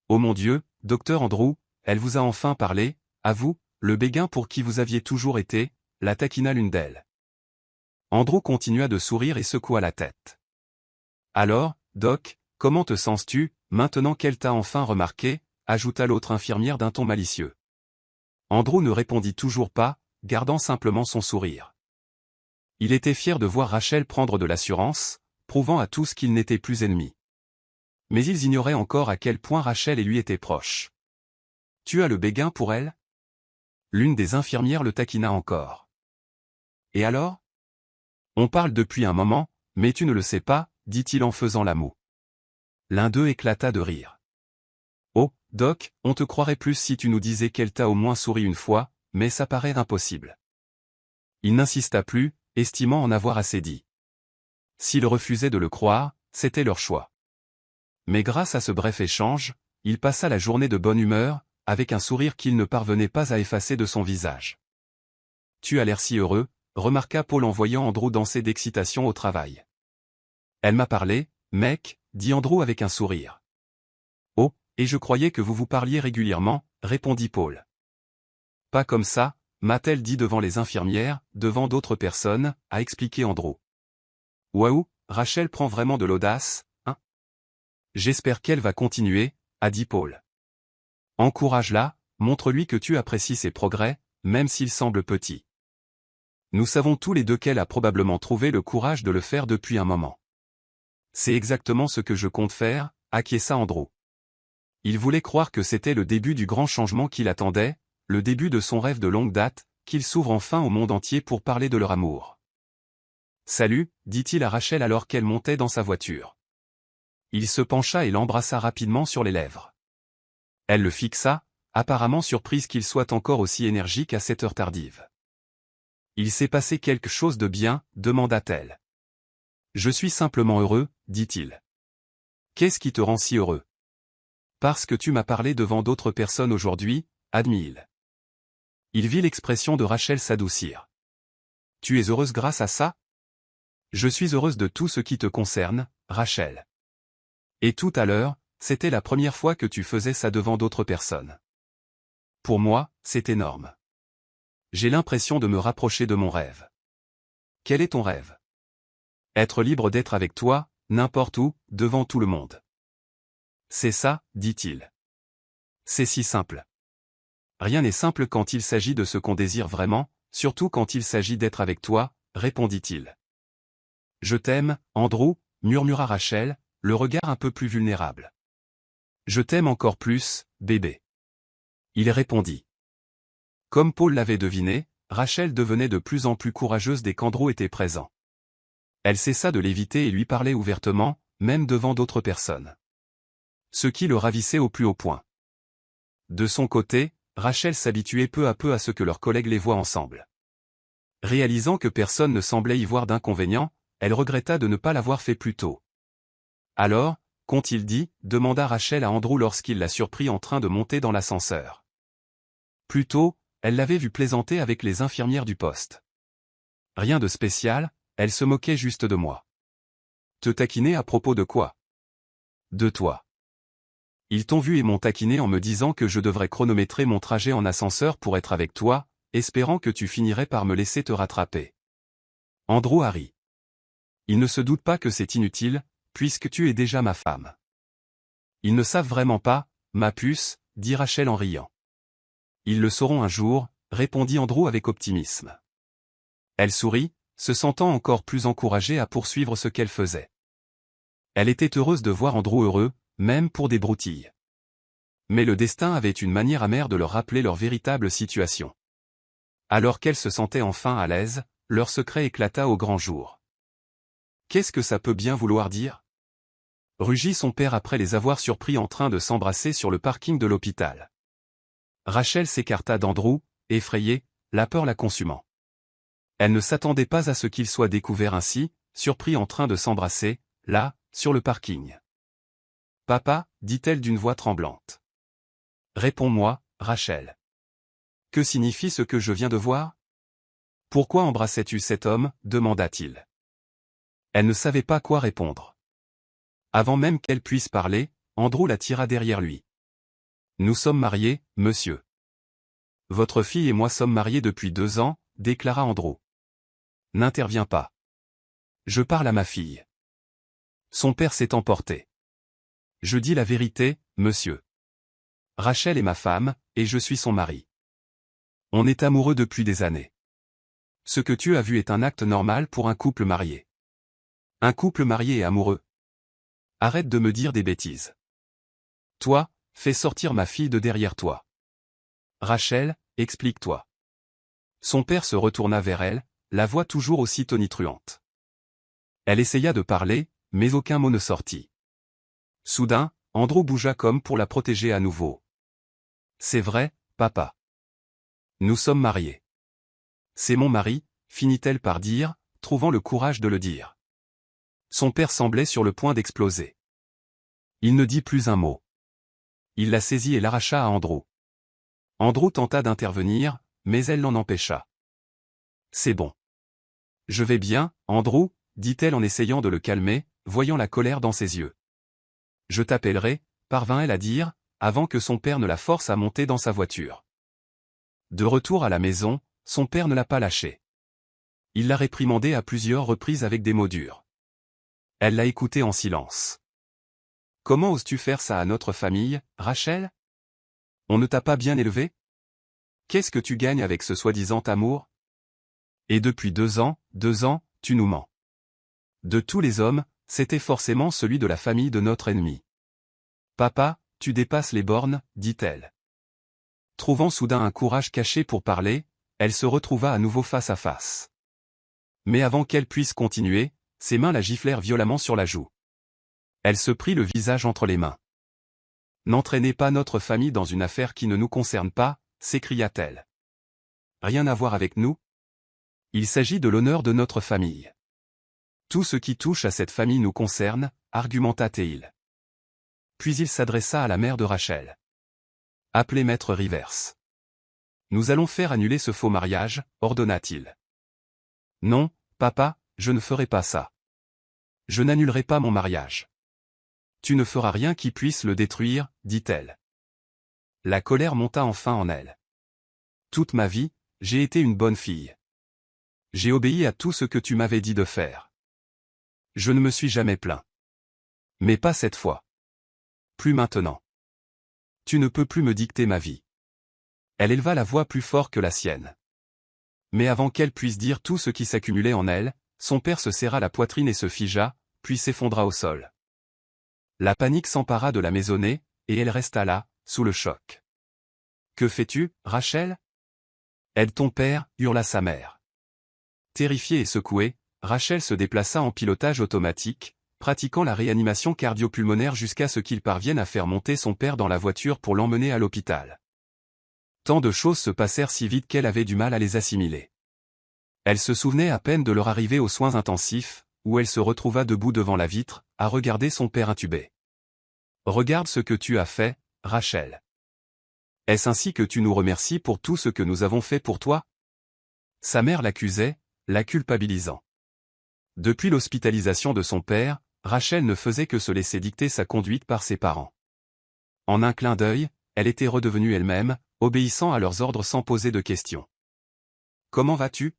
Oh mon Dieu, docteur Andrew, elle vous a enfin parlé, à vous, le béguin pour qui vous aviez toujours été, la taquina l'une d'elles. Andrew continua de sourire et secoua la tête. Alors, Doc, comment te sens-tu, maintenant qu'elle t'a enfin remarqué, ajouta l'autre infirmière d'un ton malicieux. Andrew ne répondit toujours pas, gardant simplement son sourire. Il était fier de voir Rachel prendre de l'assurance, prouvant à tous qu'ils n'étaient plus ennemis. Mais ils ignoraient encore à quel point Rachel et lui étaient proches. Tu as le béguin pour elle? L'une des infirmières le taquina encore. Et alors? On parle depuis un moment, mais tu ne le sais pas, dit-il en faisant la moue. L'un d'eux éclata de rire. Oh, Doc, on te croirait plus si tu nous disais qu'elle t'a au moins souri une fois, mais ça paraît impossible. Il n'insista plus, estimant en avoir assez dit. S'ils refusaient de le croire, c'était leur choix. Mais grâce à ce bref échange, il passa la journée de bonne humeur, avec un sourire qu'il ne parvenait pas à effacer de son visage. Tu as l'air si heureux, remarqua Paul en voyant Andrew danser d'excitation au travail. Elle m'a parlé, mec, dit Andrew avec un sourire. Oh, et je croyais que vous vous parliez régulièrement, répondit Paul. Pas comme ça, m'a-t-elle dit devant les infirmières, devant d'autres personnes, a expliqué Andrew. Waouh, Rachel prend vraiment de l'audace, hein? J'espère qu'elle va continuer, a dit Paul. Encourage-la, montre-lui que tu apprécies ses progrès, même s'ils semblent petits. Nous savons tous les deux qu'elle a probablement trouvé le courage de le faire depuis un moment. C'est exactement ce que je compte faire, acquiesça Andrew. Il voulait croire que c'était le début du grand changement qu'il attendait, le début de son rêve de longue date, qu'il s'ouvre enfin au monde entier pour parler de leur amour. Salut, dit-il à Rachel alors qu'elle montait dans sa voiture. Il se pencha et l'embrassa rapidement sur les lèvres. Elle le fixa, apparemment surprise qu'il soit encore aussi énergique à cette heure tardive. Il s'est passé quelque chose de bien, demanda-t-elle. Je suis simplement heureux, dit-il. Qu'est-ce qui te rend si heureux? Parce que tu m'as parlé devant d'autres personnes aujourd'hui, admit-il. Il vit l'expression de Rachel s'adoucir. Tu es heureuse grâce à ça? Je suis heureuse de tout ce qui te concerne, Rachel. Et tout à l'heure, c'était la première fois que tu faisais ça devant d'autres personnes. Pour moi, c'est énorme. J'ai l'impression de me rapprocher de mon rêve. Quel est ton rêve? Être libre d'être avec toi, n'importe où, devant tout le monde. C'est ça, dit-il. C'est si simple. Rien n'est simple quand il s'agit de ce qu'on désire vraiment, surtout quand il s'agit d'être avec toi, répondit-il. Je t'aime, Andrew, murmura Rachel, le regard un peu plus vulnérable. Je t'aime encore plus, bébé. Il répondit. Comme Paul l'avait deviné, Rachel devenait de plus en plus courageuse dès qu'Andrew était présent. Elle cessa de l'éviter et lui parlait ouvertement, même devant d'autres personnes. Ce qui le ravissait au plus haut point. De son côté, Rachel s'habituait peu à peu à ce que leurs collègues les voient ensemble. Réalisant que personne ne semblait y voir d'inconvénient, elle regretta de ne pas l'avoir fait plus tôt. Alors, qu'ont-ils dit, demanda Rachel à Andrew lorsqu'il la surprit en train de monter dans l'ascenseur. Plus tôt, elle l'avait vu plaisanter avec les infirmières du poste. Rien de spécial, elle se moquait juste de moi. Te taquiner à propos de quoi? De toi. Ils t'ont vu et m'ont taquiné en me disant que je devrais chronométrer mon trajet en ascenseur pour être avec toi, espérant que tu finirais par me laisser te rattraper. Andrew a ri. Ils ne se doutent pas que c'est inutile, puisque tu es déjà ma femme. Ils ne savent vraiment pas, ma puce, dit Rachel en riant. Ils le sauront un jour, répondit Andrew avec optimisme. Elle sourit, se sentant encore plus encouragée à poursuivre ce qu'elle faisait. Elle était heureuse de voir Andrew heureux, même pour des broutilles. Mais le destin avait une manière amère de leur rappeler leur véritable situation. Alors qu'elle se sentait enfin à l'aise, leur secret éclata au grand jour. Qu'est-ce que ça peut bien vouloir dire? Rugit son père après les avoir surpris en train de s'embrasser sur le parking de l'hôpital. Rachel s'écarta d'Andrew, effrayée, la peur la consumant. Elle ne s'attendait pas à ce qu'ils soient découverts ainsi, surpris en train de s'embrasser, là, sur le parking. Papa, dit-elle d'une voix tremblante. Réponds-moi, Rachel. Que signifie ce que je viens de voir? Pourquoi embrassais-tu cet homme, demanda-t-il. Elle ne savait pas quoi répondre. Avant même qu'elle puisse parler, Andrew la tira derrière lui. Nous sommes mariés, monsieur. Votre fille et moi sommes mariés depuis 2 ans, déclara Andrew. N'interviens pas. Je parle à ma fille. Son père s'est emporté. Je dis la vérité, monsieur. Rachel est ma femme, et je suis son mari. On est amoureux depuis des années. Ce que tu as vu est un acte normal pour un couple marié. Un couple marié et amoureux. Arrête de me dire des bêtises. Toi, fais sortir ma fille de derrière toi. Rachel, explique-toi. Son père se retourna vers elle, la voix toujours aussi tonitruante. Elle essaya de parler, mais aucun mot ne sortit. Soudain, Andrew bougea comme pour la protéger à nouveau. C'est vrai, papa. Nous sommes mariés. C'est mon mari, finit-elle par dire, trouvant le courage de le dire. Son père semblait sur le point d'exploser. Il ne dit plus un mot. Il la saisit et l'arracha à Andrew. Andrew tenta d'intervenir, mais elle l'en empêcha. C'est bon. Je vais bien, Andrew, dit-elle en essayant de le calmer, voyant la colère dans ses yeux. Je t'appellerai, parvint-elle à dire, avant que son père ne la force à monter dans sa voiture. De retour à la maison, son père ne l'a pas lâchée. Il l'a réprimandée à plusieurs reprises avec des mots durs. Elle l'a écouté en silence. Comment oses-tu faire ça à notre famille, Rachel? On ne t'a pas bien élevé? Qu'est-ce que tu gagnes avec ce soi-disant amour? Et depuis 2 ans, tu nous mens. De tous les hommes, c'était forcément celui de la famille de notre ennemi. Papa, tu dépasses les bornes, dit-elle. Trouvant soudain un courage caché pour parler, elle se retrouva à nouveau face à face. Mais avant qu'elle puisse continuer, ses mains la giflèrent violemment sur la joue. Elle se prit le visage entre les mains. N'entraînez pas notre famille dans une affaire qui ne nous concerne pas, s'écria-t-elle. Rien à voir avec nous? Il s'agit de l'honneur de notre famille. Tout ce qui touche à cette famille nous concerne, argumenta-t-il. Puis il s'adressa à la mère de Rachel. Appelez maître Rivers. Nous allons faire annuler ce faux mariage, ordonna-t-il. Non, papa, je ne ferai pas ça. Je n'annulerai pas mon mariage. Tu ne feras rien qui puisse le détruire, dit-elle. La colère monta enfin en elle. Toute ma vie, j'ai été une bonne fille. J'ai obéi à tout ce que tu m'avais dit de faire. Je ne me suis jamais plaint. Mais pas cette fois. Plus maintenant. Tu ne peux plus me dicter ma vie. Elle éleva la voix plus fort que la sienne. Mais avant qu'elle puisse dire tout ce qui s'accumulait en elle, son père se serra la poitrine et se figea, puis s'effondra au sol. La panique s'empara de la maisonnée, et elle resta là, sous le choc. « Que fais-tu, Rachel ? Aide ton père » hurla sa mère. Terrifiée et secouée, Rachel se déplaça en pilotage automatique, pratiquant la réanimation cardio-pulmonaire jusqu'à ce qu'il parvienne à faire monter son père dans la voiture pour l'emmener à l'hôpital. Tant de choses se passèrent si vite qu'elle avait du mal à les assimiler. Elle se souvenait à peine de leur arrivée aux soins intensifs, où elle se retrouva debout devant la vitre, à regarder son père intubé. « Regarde ce que tu as fait, Rachel. Est-ce ainsi que tu nous remercies pour tout ce que nous avons fait pour toi ?» Sa mère l'accusait, la culpabilisant. Depuis l'hospitalisation de son père, Rachel ne faisait que se laisser dicter sa conduite par ses parents. En un clin d'œil, elle était redevenue elle-même, obéissant à leurs ordres sans poser de questions. « Comment vas-tu ?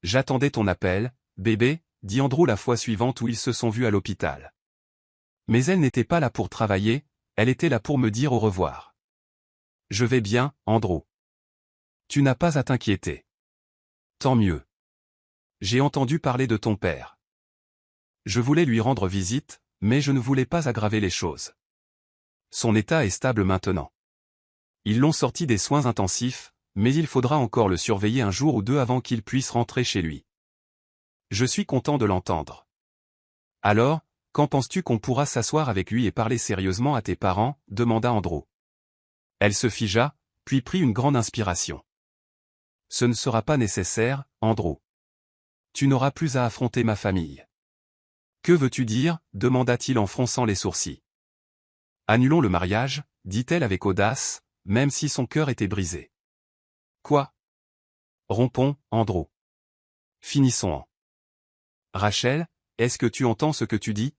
J'attendais ton appel, bébé, » dit Andrew la fois suivante où ils se sont vus à l'hôpital. Mais elle n'était pas là pour travailler, elle était là pour me dire au revoir. « Je vais bien, Andrew. Tu n'as pas à t'inquiéter. Tant mieux. J'ai entendu parler de ton père. Je voulais lui rendre visite, mais je ne voulais pas aggraver les choses. Son état est stable maintenant. Ils l'ont sorti des soins intensifs, mais il faudra encore le surveiller un jour ou deux avant qu'il puisse rentrer chez lui. Je suis content de l'entendre. Alors, quand penses-tu qu'on pourra s'asseoir avec lui et parler sérieusement à tes parents ? Demanda Andrew. Elle se figea, puis prit une grande inspiration. Ce ne sera pas nécessaire, Andrew. Tu n'auras plus à affronter ma famille. Que veux-tu dire ? Demanda-t-il en fronçant les sourcils. Annulons le mariage, dit-elle avec audace, même si son cœur était brisé. Quoi ? Rompons, Andrew. Finissons en. Rachel, est-ce que tu entends ce que tu dis ?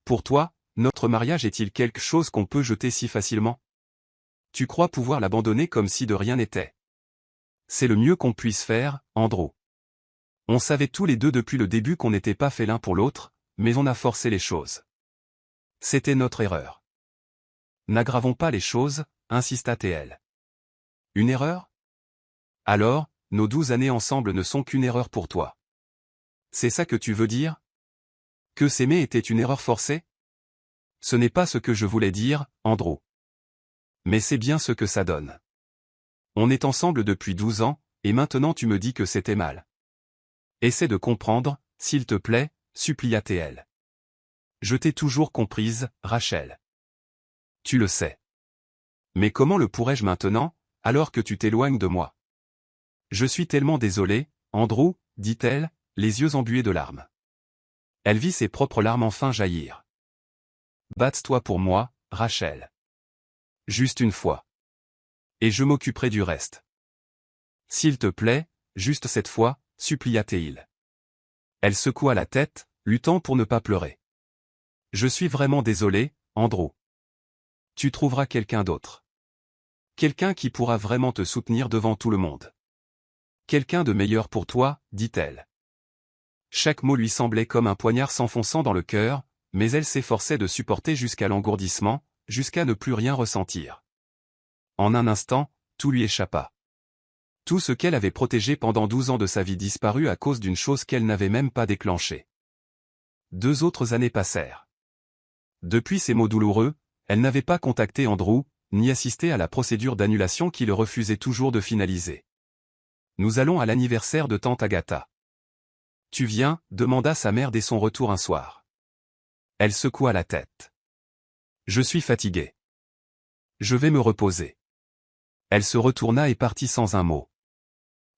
Pour toi, notre mariage est-il quelque chose qu'on peut jeter si facilement ? Tu crois pouvoir l'abandonner comme si de rien n'était ? C'est le mieux qu'on puisse faire, Andrew. On savait tous les deux depuis le début qu'on n'était pas faits l'un pour l'autre, mais on a forcé les choses. C'était notre erreur. N'aggravons pas les choses, insista-t-elle. Une erreur ? Alors, nos 12 années ensemble ne sont qu'une erreur pour toi. C'est ça que tu veux dire ? Que s'aimer était une erreur forcée ? Ce n'est pas ce que je voulais dire, Andrew. Mais c'est bien ce que ça donne. On est ensemble depuis 12 ans, et maintenant tu me dis que c'était mal. Essaie de comprendre, s'il te plaît, supplia-t-elle. Je t'ai toujours comprise, Rachel. Tu le sais. Mais comment le pourrais-je maintenant, alors que tu t'éloignes de moi ? Je suis tellement désolée, Andrew, dit-elle, les yeux embués de larmes. Elle vit ses propres larmes enfin jaillir. Batte-toi pour moi, Rachel. Juste une fois. Et je m'occuperai du reste. S'il te plaît, juste cette fois, supplia-t-il. Elle secoua la tête, luttant pour ne pas pleurer. Je suis vraiment désolé, Andrew. Tu trouveras quelqu'un d'autre. Quelqu'un qui pourra vraiment te soutenir devant tout le monde. Quelqu'un de meilleur pour toi, dit-elle. Chaque mot lui semblait comme un poignard s'enfonçant dans le cœur, mais elle s'efforçait de supporter jusqu'à l'engourdissement, jusqu'à ne plus rien ressentir. En un instant, tout lui échappa. Tout ce qu'elle avait protégé pendant 12 ans de sa vie disparut à cause d'une chose qu'elle n'avait même pas déclenchée. 2 autres années passèrent. Depuis ces mots douloureux, elle n'avait pas contacté Andrew, ni assisté à la procédure d'annulation qui le refusait toujours de finaliser. Nous allons à l'anniversaire de tante Agatha. Tu viens ? Demanda sa mère dès son retour un soir. Elle secoua la tête. Je suis fatiguée. Je vais me reposer. Elle se retourna et partit sans un mot.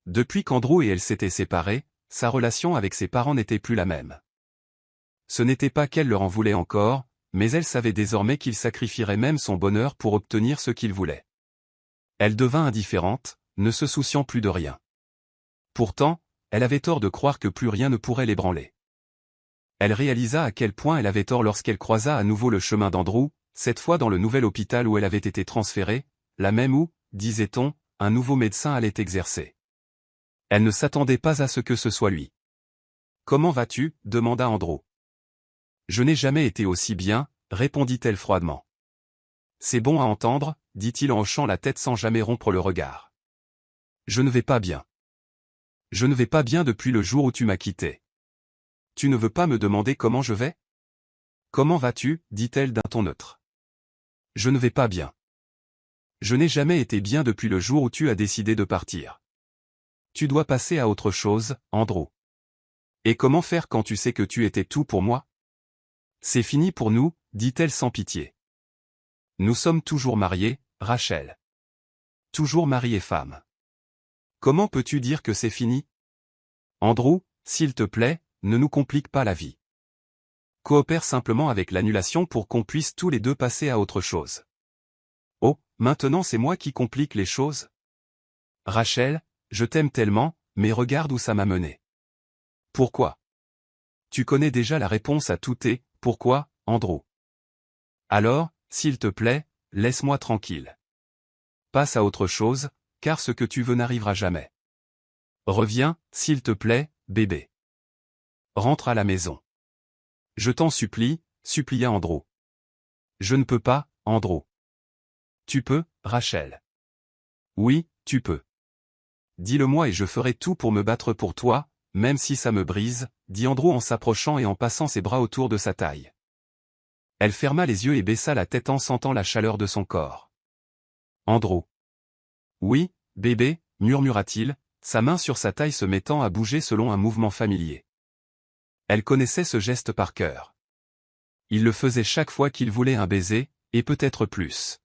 Depuis qu'Andrew et elle s'étaient séparés, sa relation avec ses parents n'était plus la même. Ce n'était pas qu'elle leur en voulait encore, mais elle savait désormais qu'il sacrifierait même son bonheur pour obtenir ce qu'il voulait. Elle devint indifférente, ne se souciant plus de rien. Pourtant, elle avait tort de croire que plus rien ne pourrait l'ébranler. Elle réalisa à quel point elle avait tort lorsqu'elle croisa à nouveau le chemin d'Andrew, cette fois dans le nouvel hôpital où elle avait été transférée, la même où, disait-on, un nouveau médecin allait exercer. Elle ne s'attendait pas à ce que ce soit lui. « Comment vas-tu » demanda Andrew. « Je n'ai jamais été aussi bien » répondit-elle froidement. « C'est bon à entendre » dit-il en hochant la tête sans jamais rompre le regard. « Je ne vais pas bien. Je ne vais pas bien depuis le jour où tu m'as quitté. Tu ne veux pas me demander comment je vais? Comment vas-tu, dit-elle d'un ton neutre. Je ne vais pas bien. Je n'ai jamais été bien depuis le jour où tu as décidé de partir. Tu dois passer à autre chose, Andrew. Et comment faire quand tu sais que tu étais tout pour moi? C'est fini pour nous, dit-elle sans pitié. Nous sommes toujours mariés, Rachel. Toujours mari et femme. Comment peux-tu dire que c'est fini? Andrew, s'il te plaît, ne nous complique pas la vie. Coopère simplement avec l'annulation pour qu'on puisse tous les deux passer à autre chose. Oh, maintenant c'est moi qui complique les choses? Rachel, je t'aime tellement, mais regarde où ça m'a mené. Pourquoi? Tu connais déjà la réponse à tout tes « pourquoi », Andrew. Alors, s'il te plaît, laisse-moi tranquille. Passe à autre chose, car ce que tu veux n'arrivera jamais. Reviens, s'il te plaît, bébé. Rentre à la maison. Je t'en supplie, supplia Andrew. Je ne peux pas, Andrew. Tu peux, Rachel. Oui, tu peux. Dis-le-moi et je ferai tout pour me battre pour toi, même si ça me brise, dit Andrew en s'approchant et en passant ses bras autour de sa taille. Elle ferma les yeux et baissa la tête en sentant la chaleur de son corps. Andrew. Oui, bébé, murmura-t-il, sa main sur sa taille se mettant à bouger selon un mouvement familier. Elle connaissait ce geste par cœur. Il le faisait chaque fois qu'il voulait un baiser, et peut-être plus.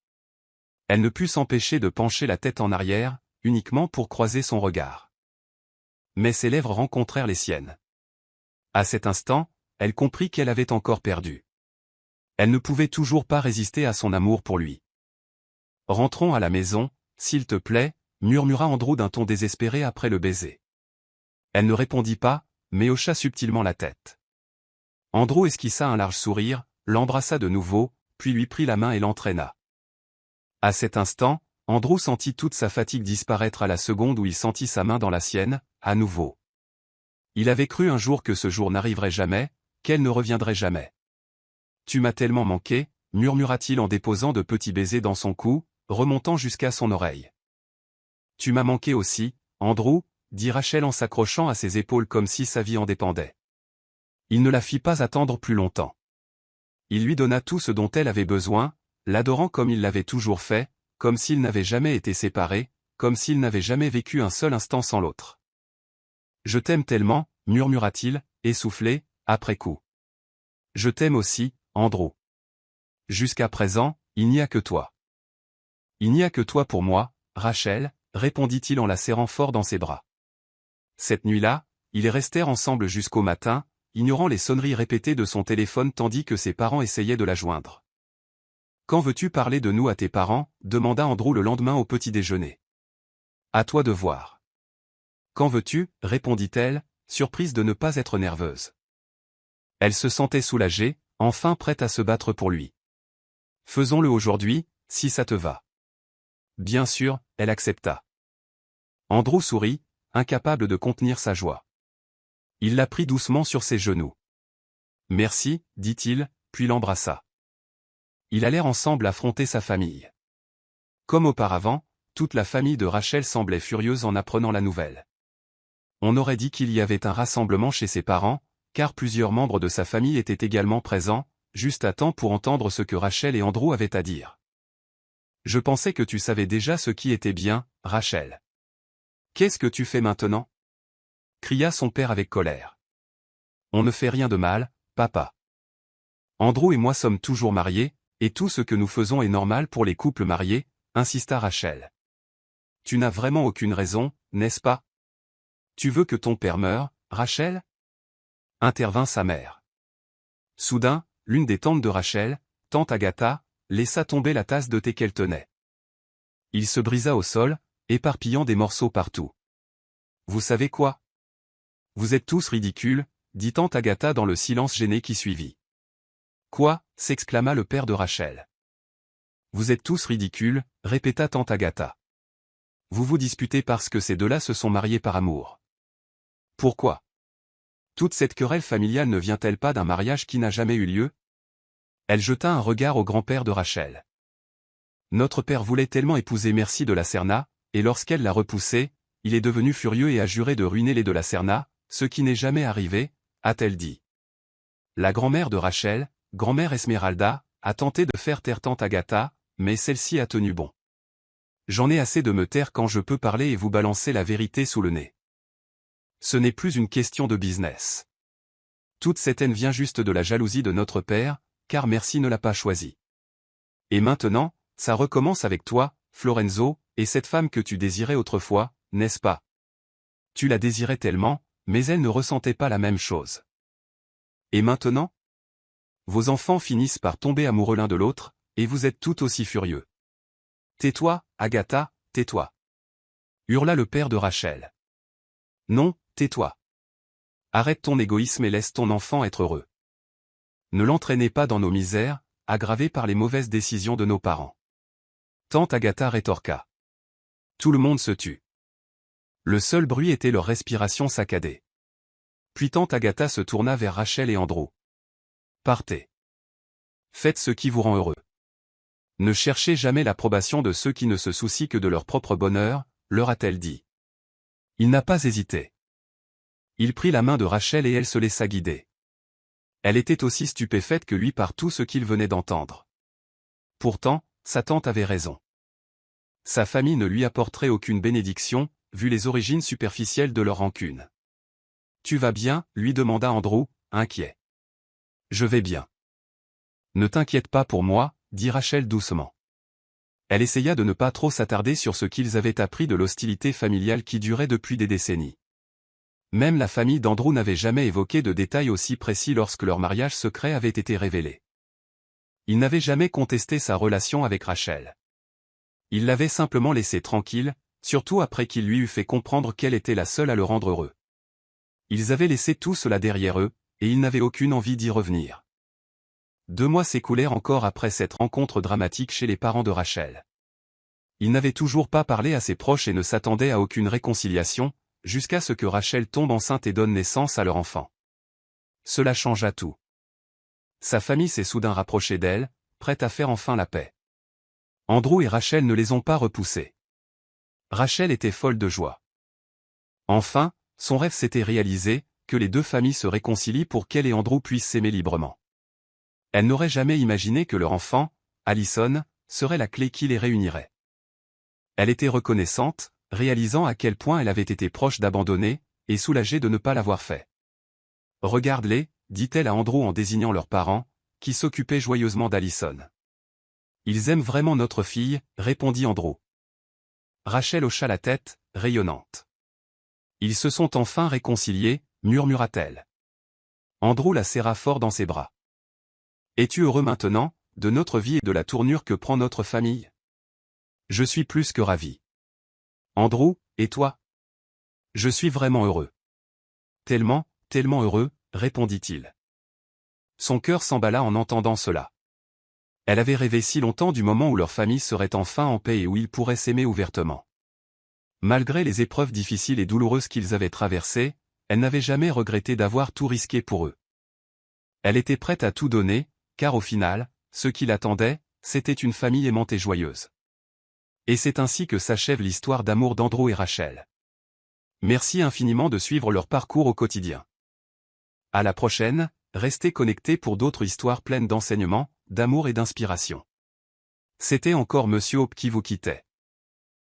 Elle ne put s'empêcher de pencher la tête en arrière, uniquement pour croiser son regard. Mais ses lèvres rencontrèrent les siennes. À cet instant, elle comprit qu'elle avait encore perdu. Elle ne pouvait toujours pas résister à son amour pour lui. Rentrons à la maison, s'il te plaît, murmura Andrew d'un ton désespéré après le baiser. Elle ne répondit pas, mais hocha subtilement la tête. Andrew esquissa un large sourire, l'embrassa de nouveau, puis lui prit la main et l'entraîna. À cet instant, Andrew sentit toute sa fatigue disparaître à la seconde où il sentit sa main dans la sienne, à nouveau. Il avait cru un jour que ce jour n'arriverait jamais, qu'elle ne reviendrait jamais. Tu m'as tellement manqué, murmura-t-il en déposant de petits baisers dans son cou, remontant jusqu'à son oreille. Tu m'as manqué aussi, Andrew, dit Rachel en s'accrochant à ses épaules comme si sa vie en dépendait. Il ne la fit pas attendre plus longtemps. Il lui donna tout ce dont elle avait besoin, l'adorant comme il l'avait toujours fait, comme s'ils n'avaient jamais été séparés, comme s'ils n'avaient jamais vécu un seul instant sans l'autre. Je t'aime tellement, murmura-t-il, essoufflé, après coup. Je t'aime aussi, Andrew. Jusqu'à présent, il n'y a que toi. Il n'y a que toi pour moi, Rachel, répondit-il en la serrant fort dans ses bras. Cette nuit-là, ils restèrent ensemble jusqu'au matin, ignorant les sonneries répétées de son téléphone tandis que ses parents essayaient de la joindre. Quand veux-tu parler de nous à tes parents, demanda Andrew le lendemain au petit déjeuner. À toi de voir. Quand veux-tu, répondit-elle, surprise de ne pas être nerveuse. Elle se sentait soulagée, enfin prête à se battre pour lui. Faisons-le aujourd'hui, si ça te va. Bien sûr, elle accepta. Andrew sourit, incapable de contenir sa joie. Il la prit doucement sur ses genoux. Merci, dit-il, puis l'embrassa. Ils allèrent ensemble affronter sa famille. Comme auparavant, toute la famille de Rachel semblait furieuse en apprenant la nouvelle. On aurait dit qu'il y avait un rassemblement chez ses parents, car plusieurs membres de sa famille étaient également présents, juste à temps pour entendre ce que Rachel et Andrew avaient à dire. Je pensais que tu savais déjà ce qui était bien, Rachel. Qu'est-ce que tu fais maintenant? Cria son père avec colère. On ne fait rien de mal, papa. Andrew et moi sommes toujours mariés, et tout ce que nous faisons est normal pour les couples mariés, insista Rachel. Tu n'as vraiment aucune raison, n'est-ce pas? Tu veux que ton père meure, Rachel? Intervint sa mère. Soudain, l'une des tantes de Rachel, tante Agatha, laissa tomber la tasse de thé qu'elle tenait. Il se brisa au sol, éparpillant des morceaux partout. Vous savez quoi? Vous êtes tous ridicules, dit tante Agatha dans le silence gêné qui suivit. Quoi? S'exclama le père de Rachel. Vous êtes tous ridicules, répéta tante Agatha. Vous vous disputez parce que ces deux-là se sont mariés par amour. Pourquoi? Toute cette querelle familiale ne vient-elle pas d'un mariage qui n'a jamais eu lieu? Elle jeta un regard au grand-père de Rachel. Notre père voulait tellement épouser Merci de la Serna, et lorsqu'elle l'a repoussé, il est devenu furieux et a juré de ruiner les de la Serna, ce qui n'est jamais arrivé, a-t-elle dit. La grand-mère de Rachel, grand-mère Esmeralda, a tenté de faire taire tante Agatha, mais celle-ci a tenu bon. J'en ai assez de me taire quand je peux parler et vous balancer la vérité sous le nez. Ce n'est plus une question de business. Toute cette haine vient juste de la jalousie de notre père, car Merci ne l'a pas choisi. Et maintenant, ça recommence avec toi, Florenzo, et cette femme que tu désirais autrefois, n'est-ce pas? Tu la désirais tellement, mais elle ne ressentait pas la même chose. Et maintenant? Vos enfants finissent par tomber amoureux l'un de l'autre, et vous êtes tout aussi furieux. Tais-toi, Agatha, tais-toi. Hurla le père de Rachel. Non, tais-toi. Arrête ton égoïsme et laisse ton enfant être heureux. Ne l'entraînez pas dans nos misères, aggravées par les mauvaises décisions de nos parents. Tante Agatha rétorqua. Tout le monde se tut. Le seul bruit était leur respiration saccadée. Puis tante Agatha se tourna vers Rachel et Andrew. Partez. Faites ce qui vous rend heureux. Ne cherchez jamais l'approbation de ceux qui ne se soucient que de leur propre bonheur, leur a-t-elle dit. Il n'a pas hésité. Il prit la main de Rachel et elle se laissa guider. Elle était aussi stupéfaite que lui par tout ce qu'il venait d'entendre. Pourtant, sa tante avait raison. Sa famille ne lui apporterait aucune bénédiction, vu les origines superficielles de leur rancune. Tu vas bien, lui demanda Andrew, inquiet. Je vais bien. Ne t'inquiète pas pour moi, dit Rachel doucement. Elle essaya de ne pas trop s'attarder sur ce qu'ils avaient appris de l'hostilité familiale qui durait depuis des décennies. Même la famille d'Andrew n'avait jamais évoqué de détails aussi précis lorsque leur mariage secret avait été révélé. Il n'avait jamais contesté sa relation avec Rachel. Il l'avait simplement laissée tranquille, surtout après qu'il lui eut fait comprendre qu'elle était la seule à le rendre heureux. Ils avaient laissé tout cela derrière eux, et ils n'avaient aucune envie d'y revenir. 2 mois s'écoulèrent encore après cette rencontre dramatique chez les parents de Rachel. Ils n'avaient toujours pas parlé à ses proches et ne s'attendaient à aucune réconciliation, jusqu'à ce que Rachel tombe enceinte et donne naissance à leur enfant. Cela changea tout. Sa famille s'est soudain rapprochée d'elle, prête à faire enfin la paix. Andrew et Rachel ne les ont pas repoussés. Rachel était folle de joie. Enfin, son rêve s'était réalisé, que les 2 familles se réconcilient pour qu'elle et Andrew puissent s'aimer librement. Elle n'aurait jamais imaginé que leur enfant, Allison, serait la clé qui les réunirait. Elle était reconnaissante, réalisant à quel point elle avait été proche d'abandonner, et soulagée de ne pas l'avoir fait. Regarde-les, dit-elle à Andrew en désignant leurs parents, qui s'occupaient joyeusement d'Allison. Ils aiment vraiment notre fille, répondit Andrew. Rachel hocha la tête, rayonnante. Ils se sont enfin réconciliés, murmura-t-elle. Andrew la serra fort dans ses bras. Es-tu heureux maintenant, de notre vie et de la tournure que prend notre famille? Je suis plus que ravi. Andrew, et toi? Je suis vraiment heureux. Tellement, tellement heureux, répondit-il. Son cœur s'emballa en entendant cela. Elle avait rêvé si longtemps du moment où leur famille serait enfin en paix et où ils pourraient s'aimer ouvertement. Malgré les épreuves difficiles et douloureuses qu'ils avaient traversées, elle n'avait jamais regretté d'avoir tout risqué pour eux. Elle était prête à tout donner, car au final, ce qui l'attendait, c'était une famille aimante et joyeuse. Et c'est ainsi que s'achève l'histoire d'amour d'Andrew et Rachel. Merci infiniment de suivre leur parcours au quotidien. À la prochaine, restez connectés pour d'autres histoires pleines d'enseignements, d'amour et d'inspiration. C'était encore Monsieur Hope qui vous quittait.